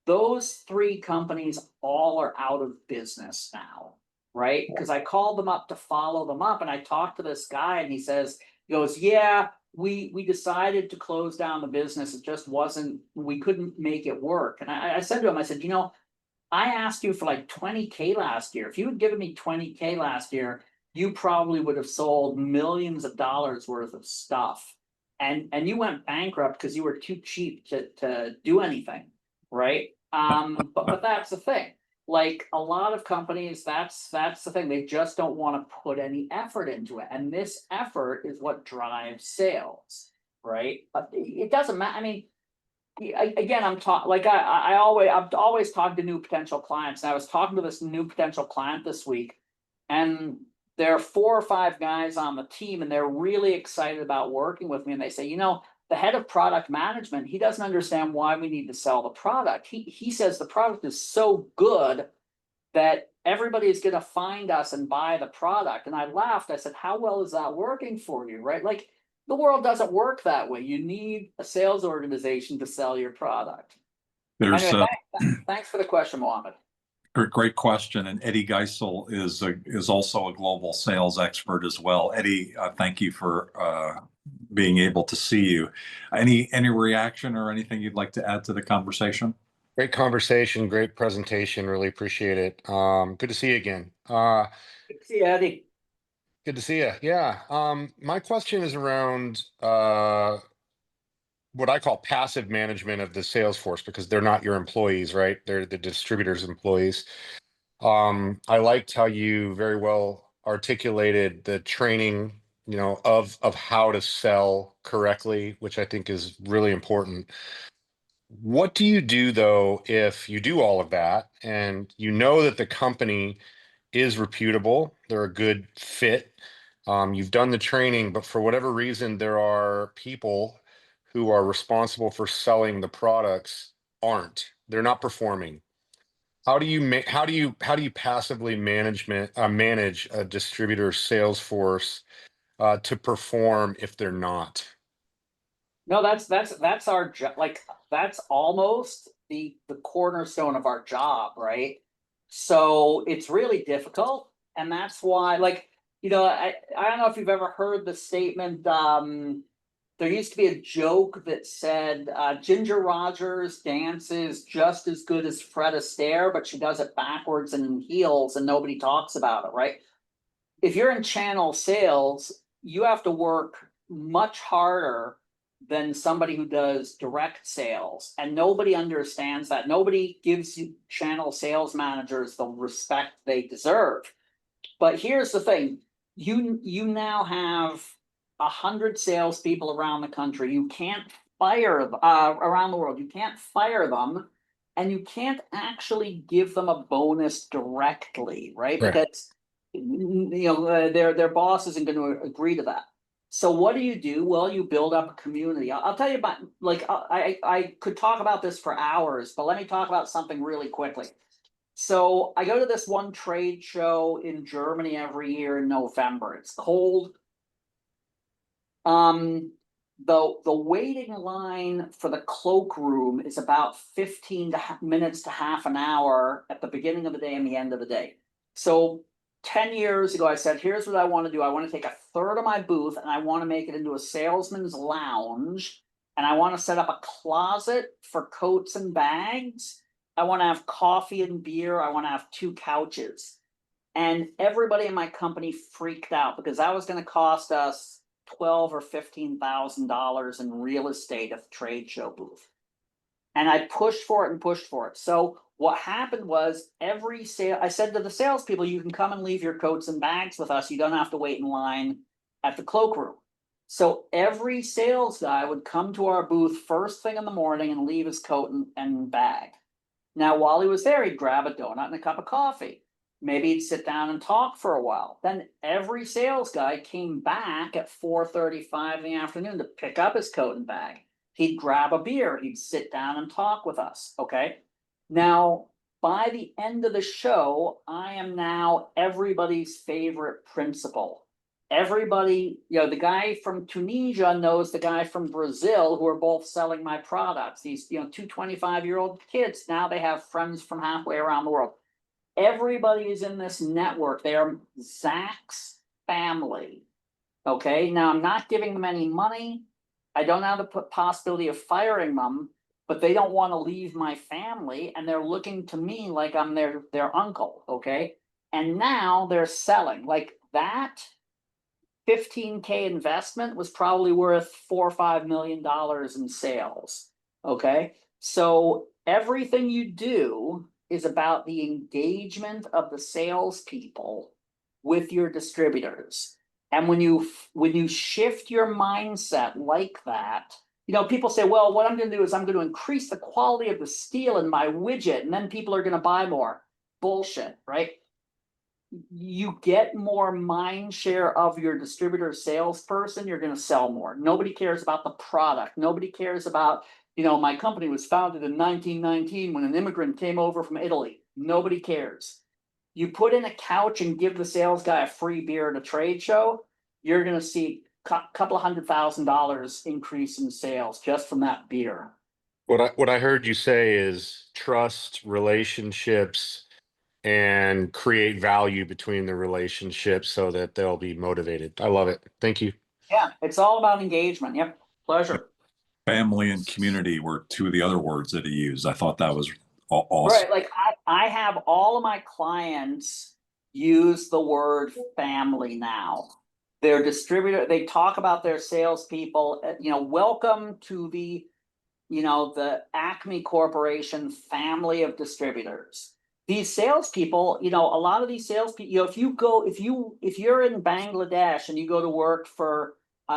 Those 3 companies all are out of business now, right? Because I called them up to follow them up, and I talked to this guy, and he goes, yeah, we decided to close down the business. It just wasn't, we couldn't make it work. And I said to him, I said, I asked you for like 20K last year. If you had given me 20K last year, you probably would have sold millions of dollars worth of stuff. And you went bankrupt because you were too cheap to do anything, right? But that's the thing. Like a lot of companies, that's the thing. They just don't want to put any effort into it. And this effort is what drives sales, right? But it doesn't matter. I mean, again, I've always talked to new potential clients. And I was talking to this new potential client this week, and there are 4 or 5 guys on the team, and they're really excited about working with me. And they say, the head of product management, he doesn't understand why we need to sell the product. He says the product is so good that everybody is going to find us and buy the product. And I laughed. I said, how well is that working for you, right? Like, the world doesn't work that way. You need a sales organization to sell your product. Anyway, thanks for the question, Mohammed.
Great question. And Eddie Geisel is also a global sales expert as well. Eddie, thank you for being able to see you. Any reaction or anything you'd like to add to the conversation?
Great conversation, great presentation. Really appreciate it. Good to see you again.
Good to see you, Eddie.
Good to see you. Yeah. My question is around what I call passive management of the sales force, because they're not your employees, right? They're the distributor's employees. I liked how you very well articulated the training, of how to sell correctly, which I think is really important. What do you do though if you do all of that and you know that the company is reputable, they're a good fit, you've done the training, but for whatever reason there are people who are responsible for selling the products they're not performing? How do you passively manage a distributor sales force to perform if they're not?
No, that's our job. Like, that's almost the cornerstone of our job, right? So it's really difficult, and that's why, like, I don't know if you've ever heard the statement. There used to be a joke that said Ginger Rogers dances just as good as Fred Astaire, but she does it backwards and in heels, and nobody talks about it, right? If you're in channel sales, you have to work much harder than somebody who does direct sales, and nobody understands that. Nobody gives you channel sales managers the respect they deserve. But here's the thing: you now have 100 salespeople around the country. You can't fire around the world. You can't fire them, and you can't actually give them a bonus directly, right?
Right.
Because their boss isn't going to agree to that. So what do? Well, you build up a community. I'll tell you about, like, I could talk about this for hours, but let me talk about something really quickly. So I go to this one trade show in Germany every year in November. It's cold. The waiting line for the cloakroom is about 15 minutes to half an hour at the beginning of the day and the end of the day. So 10 years ago, I said, here's what I want to do. I want to take a third of my booth and I want to make it into a salesman's lounge. And I want to set up a closet for coats and bags. I want to have coffee and beer. I want to have 2 couches. And everybody in my company freaked out because that was going to cost us $12,000 or $15,000 in real estate at the trade show booth. And I pushed for it and pushed for it. So what happened was I said to the salespeople, you can come and leave your coats and bags with us. You don't have to wait in line at the cloakroom. So every sales guy would come to our booth first thing in the morning and leave his coat and bag. Now, while he was there, he'd grab a donut and a cup of coffee. Maybe he'd sit down and talk for a while. Then every sales guy came back at 4:35 in the afternoon to pick up his coat and bag. He'd grab a beer, he'd sit down and talk with us, okay? Now, by the end of the show, I am now everybody's favorite principal. Everybody, the guy from Tunisia knows the guy from Brazil who are both selling my products. These, two 25-year-old kids, now they have friends from halfway around the world. Everybody is in this network. They are Zach's family. Okay, now I'm not giving them any money. I don't have the possibility of firing them, but they don't want to leave my family, and they're looking to me like I'm their uncle. Okay, and now they're selling. Like that $15K investment was probably worth $4 or $5 million in sales. Okay, so everything you do is about the engagement of the salespeople with your distributors. And when you shift your mindset like that, people say, well, what I'm going to do is I'm going to increase the quality of the steel in my widget, and then people are going to buy more. Bullshit, right? You get more mind share of your distributor salesperson, you're going to sell more. Nobody cares about the product. Nobody cares about, my company was founded in 1919 when an immigrant came over from Italy. Nobody cares. You put in a couch and give the sales guy a free beer at a trade show, you're going to see a couple of $100,000 increase in sales just from that beer.
What I heard you say is trust, relationships, and create value between the relationships so that they'll be motivated. I love it. Thank you.
Yeah, it's all about engagement. Yep, pleasure.
Family and community were two of the other words that he used. I thought that was awesome.
Right, like I have all of my clients use the word family now. Their distributor, they talk about their salespeople, welcome to the Acme Corporation family of distributors. These salespeople, a lot of these salespeople, if you're in Bangladesh and you go to work for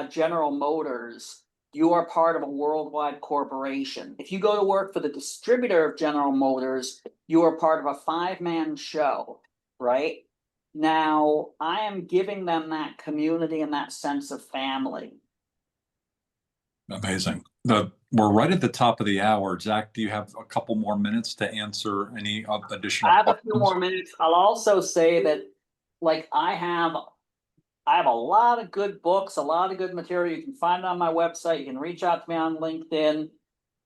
General Motors, you are part of a worldwide corporation. If you go to work for the distributor of General Motors, you are part of a 5-man show, right? Now, I am giving them that community and that sense of family.
Amazing. We're right at the top of the hour. Zach, do you have a couple more minutes to answer any additional
I have
questions?
a few more minutes. I'll also say that, I have a lot of good books, a lot of good material. You can find it on my website. You can reach out to me on LinkedIn.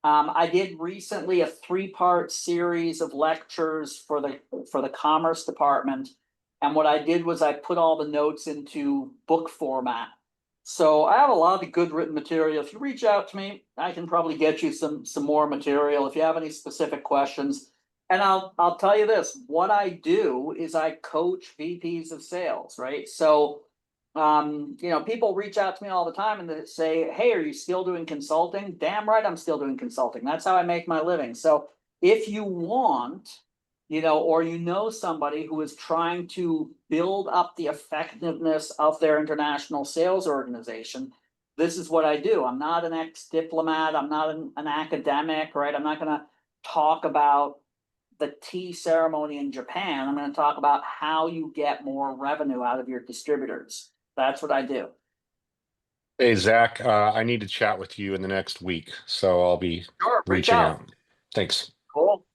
I did recently a 3-part series of lectures for the Commerce Department. And what I did was I put all the notes into book format. So I have a lot of good written material. If you reach out to me, I can probably get you some more material if you have any specific questions. And I'll tell you this, what I do is I coach VPs of sales, right? So, people reach out to me all the time and they say, hey, are you still doing consulting? Damn right, I'm still doing consulting. That's how I make my living. So if you want, or somebody who is trying to build up the effectiveness of their international sales organization, this is what I do. I'm not an ex-diplomat. I'm not an academic, right? I'm not going to talk about the tea ceremony in Japan. I'm going to talk about how you get more revenue out of your distributors. That's what I do.
Hey, Zach, I need to chat with you in the next week, so I'll be reaching out. Thanks.
Cool.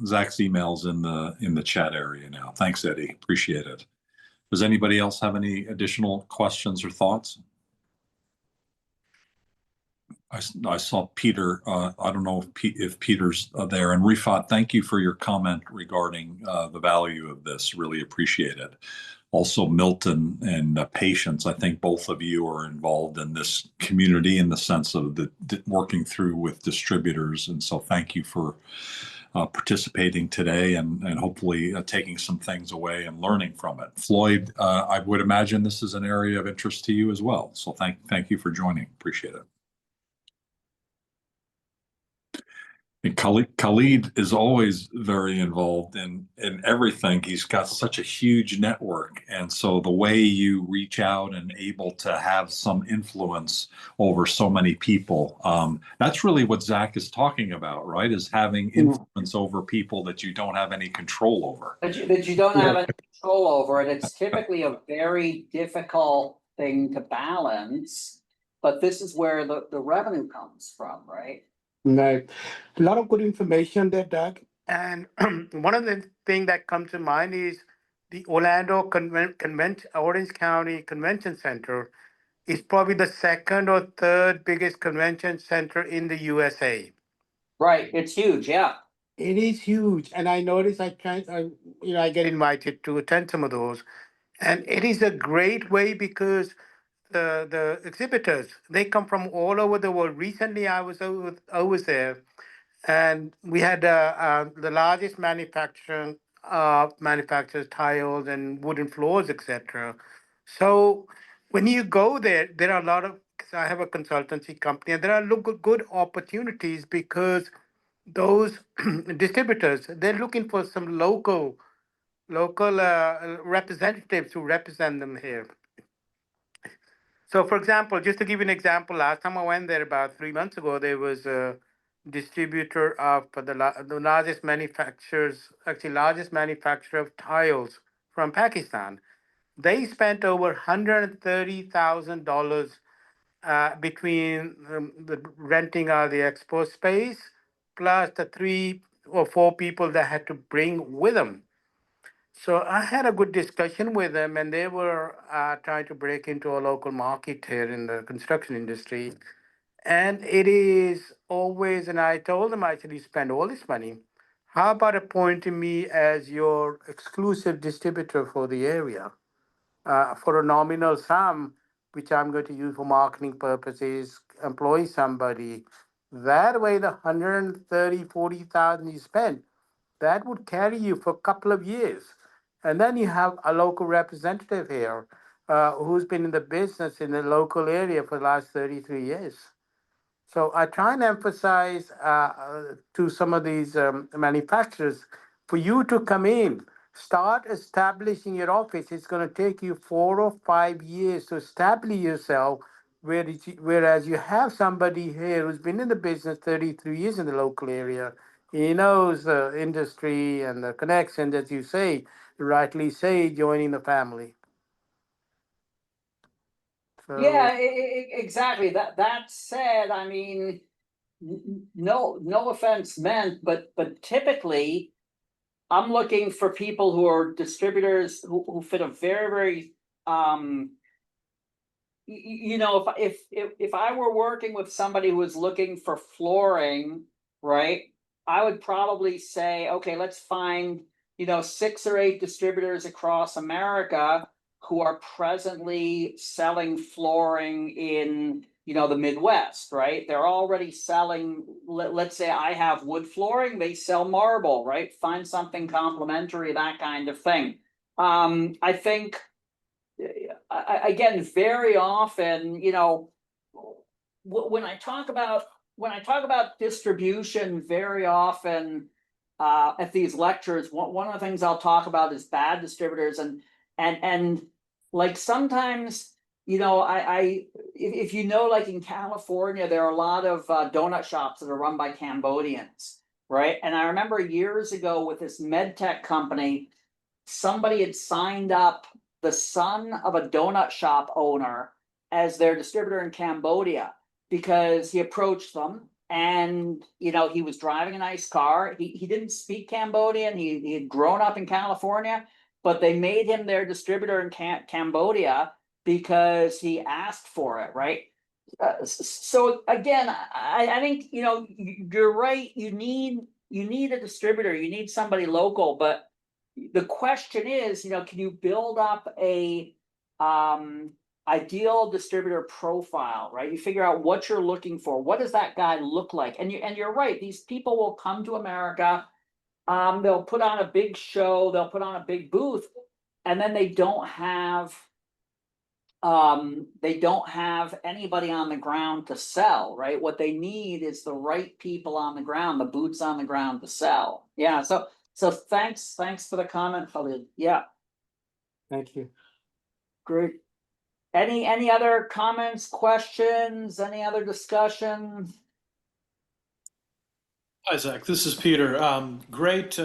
Zach's email's in the chat area now. Thanks, Eddie. Appreciate it. Does anybody else have any additional questions or thoughts? I saw Peter. I don't know if Peter's there. And Rifat, thank you for your comment regarding the value of this. Really appreciate it. Also, Milton and Patience, I think both of you are involved in this community in the sense of working through with distributors. And so thank you for participating today and hopefully taking some things away and learning from it. Floyd, I would imagine this is an area of interest to you as well. So thank you for joining. Appreciate it. And Khalid is always very involved in everything. He's got such a huge network. And so the way you reach out and able to have some influence over so many people, that's really what Zach is talking about, right? Is having influence over people that you don't have any control over.
That you don't have any control over, and it's typically a very difficult thing to balance. But this is where the revenue comes from, right?
Right. A lot of good information there, Doug. And one of the things that comes to mind is the Orlando Orange County Convention Center is probably the second or third biggest convention center in the USA.
Right, it's huge, yeah.
It is huge, and I notice I get invited to attend some of those, and it is a great way because the exhibitors, they come from all over the world. Recently, I was there, and we had the largest manufacturers tiles and wooden floors, etc. So when you go there, there are a lot of. 'Cause I have a consultancy company, and there are good opportunities because those distributors, they're looking for some local representatives to represent them here. So, for example, just to give you an example, last time I went there about 3 months ago, there was a distributor of the largest largest manufacturer of tiles from Pakistan. They spent over $130,000 between the renting out the expo space plus the 3 or 4 people that had to bring with them. So I had a good discussion with them, and they were trying to break into a local market here in the construction industry. And it is always, and I told them, I said, you spend all this money. How about appointing me as your exclusive distributor for the area for a nominal sum, which I'm going to use for marketing purposes, employ somebody. That way, the 130,000-40,000 you spend, that would carry you for a couple of years. And then you have a local representative here who's been in the business in the local area for the last 33 years. So I try and emphasize to some of these manufacturers, for you to come in, start establishing your office. It's going to take you 4 or 5 years to establish yourself, whereas you have somebody here who's been in the business 33 years in the local area. He knows the industry and the connections, as you say, rightly say, joining the family. So,
Yeah, exactly. That said, I mean, no offense meant, but typically, I'm looking for people who are distributors who fit a very you know, if I were working with somebody who was looking for flooring, right, I would probably say, okay, let's find, 6 or 8 distributors across America who are presently selling flooring in, the Midwest, right? They're already selling, let's say I have wood flooring, they sell marble, right? Find something complementary, that kind of thing. I think again, very often, when I talk about distribution, very often at these lectures, one of the things I'll talk about is bad distributors, and like sometimes, if like in California, there are a lot of donut shops that are run by Cambodians, right? And I remember years ago with this med tech company, somebody had signed up the son of a donut shop owner as their distributor in Cambodia because he approached them and, he was driving a nice car. He didn't speak Cambodian. He had grown up in California, but they made him their distributor in Cambodia because he asked for it, right? So again, I think, you're right. You need a distributor. You need somebody local, but the question is, can you build up a ideal distributor profile, right? You figure out what you're looking for. What does that guy look like? And you're right. These people will come to America. They'll put on a big show. They'll put on a big booth, and then they don't have they don't have anybody on the ground to sell, right? What they need is the right people on the ground, the boots on the ground to sell. Yeah, so thanks for the comment, Khalid. Yeah,
Thank you.
great. Any other comments, questions, any other discussion?
Hi, Zach. This is Peter. Great,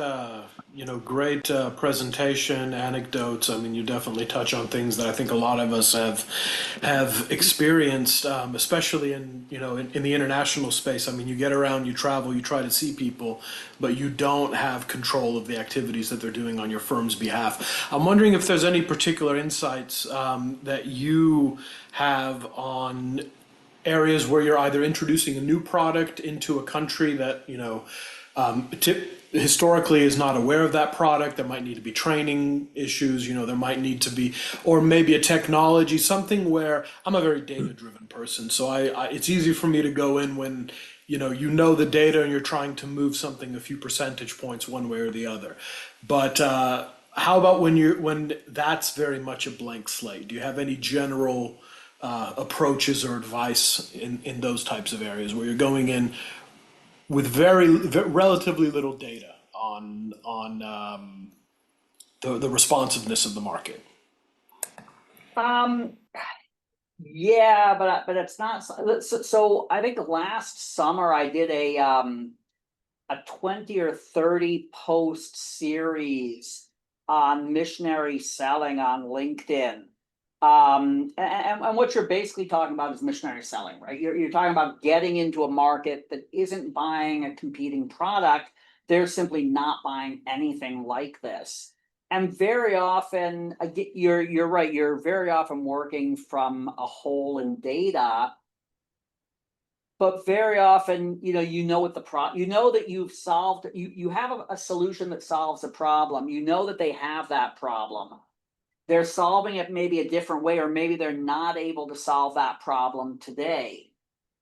great presentation, anecdotes. I mean, you definitely touch on things that I think a lot of us have experienced, especially in the international space. I mean, you get around, you travel, you try to see people, but you don't have control of the activities that they're doing on your firm's behalf. I'm wondering if there's any particular insights that you have on areas where you're either introducing a new product into a country that historically is not aware of that product. There might need to be training issues. There might need to be, or maybe a technology, something where I'm a very data driven person, so it's easy for me to go in when the data and you're trying to move something a few percentage points one way or the other. But how about when that's very much a blank slate? Do you have any general approaches or advice in those types of areas where you're going in with relatively little data on the responsiveness of the market?
Yeah, but it's not. So I think last summer I did a 20 or 30 post series on missionary selling on LinkedIn. And what you're basically talking about is missionary selling, right? You're talking about getting into a market that isn't buying a competing product. They're simply not buying anything like this. And very often, you're right. You're very often working from a hole in data. But very often, what that you've solved. You have a solution that solves a problem. You know that they have that problem. They're solving it maybe a different way, or maybe they're not able to solve that problem today,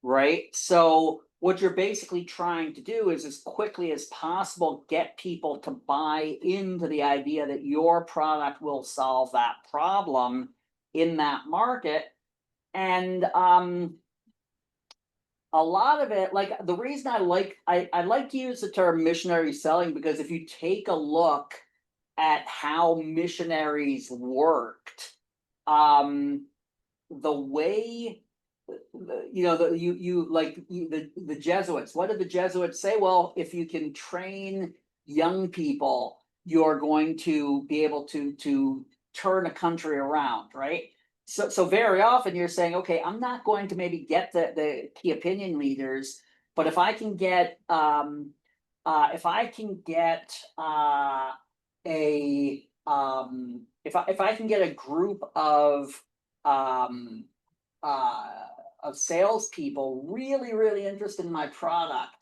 right? So what you're basically trying to do is, as quickly as possible, get people to buy into the idea that your product will solve that problem in that market. And a lot of it, like the reason I like to use the term missionary selling, because if you take a look at how missionaries worked, the way the Jesuits. What did the Jesuits say? Well, if you can train young people, you're going to be able to turn a country around, right? So very often you're saying, okay, I'm not going to maybe get the key opinion leaders, but if I can get if I can get a group of salespeople really interested in my product,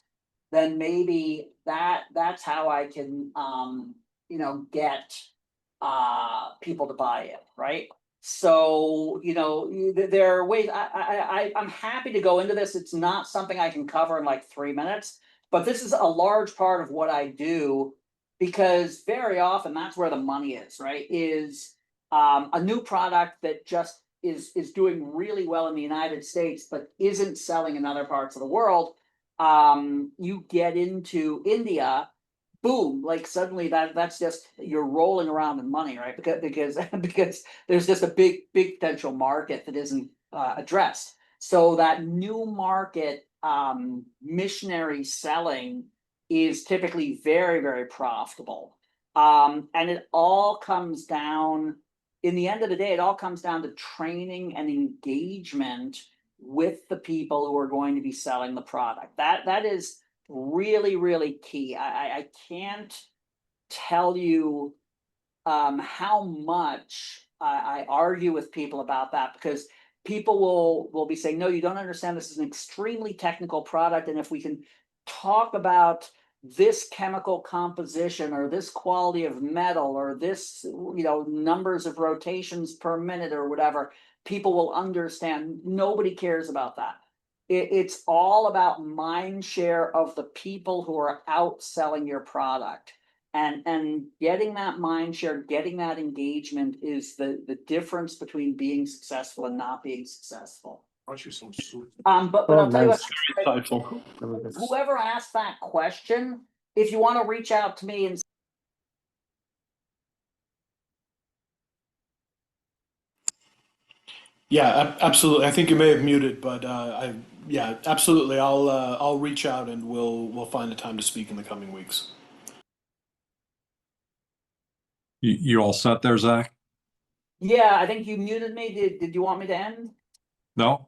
then maybe that's how I can get people to buy it, right? So there are ways. I'm happy to go into this. It's not something I can cover in like 3 minutes, but this is a large part of what I do, because very often that's where the money is, right? Is a new product that just is doing really well in the United States, but isn't selling in other parts of the world. You get into India, boom, like suddenly that's just, you're rolling around in money, right? Because there's just a big potential market that isn't addressed. So that new market missionary selling is typically very profitable. And it all comes down, in the end of the day, it all comes down to training and engagement with the people who are going to be selling the product. That is really key. I can't tell you how much I argue with people about that, because people will be saying, no, you don't understand, this is an extremely technical product, and if we can talk about this chemical composition or this quality of metal or this numbers of rotations per minute or whatever, people will understand. Nobody cares about that. It's all about mind share of the people who are out selling your product. And getting that mind share, getting that engagement is the difference between being successful and not being successful. But
Oh,
I'll tell you
nice.
what,
Insightful.
whoever asked that question, if you want to reach out to me and
Yeah, absolutely. I think you may have muted, but yeah, absolutely. I'll reach out and we'll find a time to speak in the coming weeks.
You all set there, Zach?
yeah, I think you muted me. Did you want me to end?
No,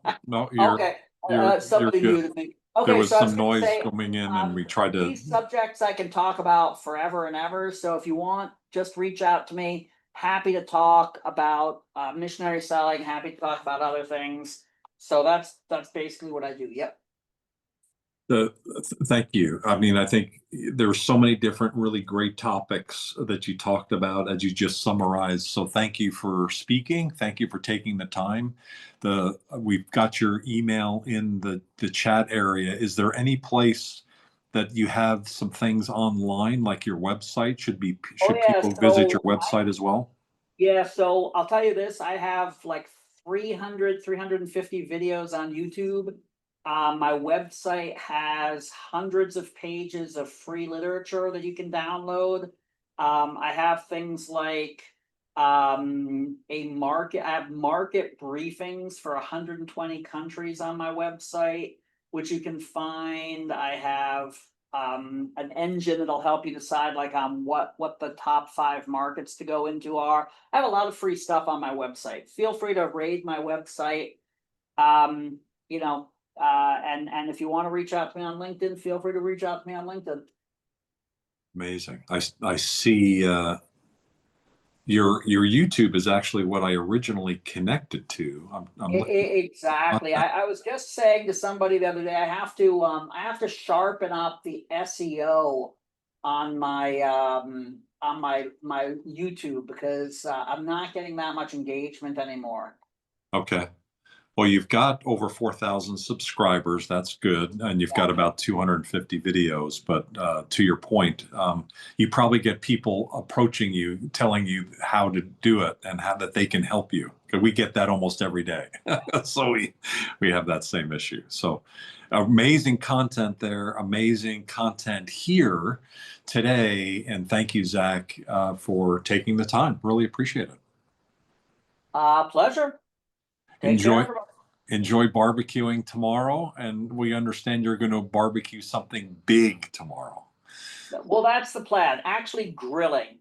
you're
Okay,
you're
somebody
good.
muted me.
There
Okay,
was
so I was
some
gonna
noise
say,
coming in, and we tried to.
these subjects I can talk about forever and ever. So if you want, just reach out to me. Happy to talk about missionary selling. Happy to talk about other things. So that's basically what I do. Yep.
Thank you. I mean, I think there's so many different really great topics that you talked about as you just summarized. So thank you for speaking. Thank you for taking the time. We've got your email in the chat area. Is there any place that you have some things online, like your website? Should
yeah,
people visit your
so
website as well?
Yeah, so I'll tell you this, I have like 350 videos on YouTube. My website has hundreds of pages of free literature that you can download. I have things like I have market briefings for 120 countries on my website, which you can find. I have an engine that'll help you decide like what the top 5 markets to go into are. I have a lot of free stuff on my website. Feel free to raid my website. You know, and if you want to reach out to me on LinkedIn, feel free to reach out to me on LinkedIn.
Amazing. I see your YouTube is actually what I originally connected to. I'm looking
Exactly. I was just saying to somebody the other day, I have to sharpen up the SEO on my YouTube because I'm not getting that much engagement anymore.
okay. Well, you've got over 4,000 subscribers. That's good. And you've got about 250 videos. But to your point, you probably get people approaching you, telling you how to do it and how that they can help you. Because we get that almost every day. So we have that same issue. So amazing content there, amazing content here today. And thank you, Zach, for taking the time. Really appreciate it.
Pleasure. Take care, everybody.
Enjoy barbecuing tomorrow, and we understand you're going to barbecue something big tomorrow.
Well, that's the plan. Actually, grilling.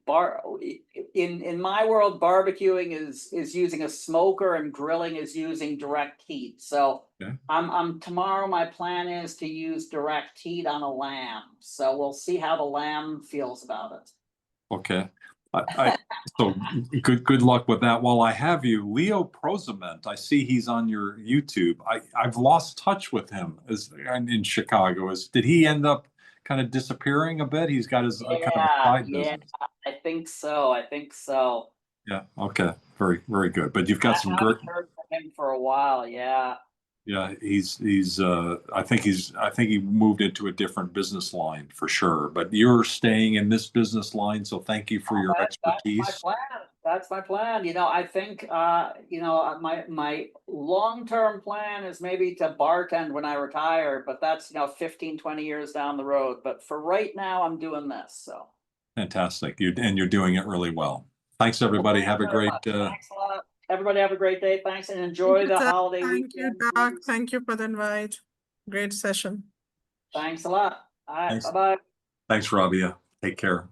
In my world, barbecuing is using a smoker, and grilling is using direct heat. So
Okay.
I'm tomorrow. My plan is to use direct heat on a lamb. So we'll see how the lamb feels about it.
Okay. So good luck with that. While I have you, Leo Prosement, I see he's on your YouTube. I've lost touch with him in Chicago. Did he end up kind of disappearing a bit? He's got his kind of a side business.
I think so.
Yeah. Okay. Very, very good. But you've got some
I
great.
haven't heard from him for a while. Yeah.
Yeah, I think he moved into a different business line for sure, but you're staying in this business line, so thank you for your expertise.
That's my plan. That's my plan. I think my long-term plan is maybe to bartend when I retire, but that's 15, 20 years down the road. But for right now, I'm doing this. So
Fantastic. You're doing it really well. Thanks, everybody. Have a great
thanks a lot. Everybody have a great day. Thanks, and enjoy the holiday
Thank
weekend.
you, Doug. Thank you for the invite. Great session.
Thanks a lot. All right.
Thanks.
Bye-bye.
Thanks, Rabia. Take care.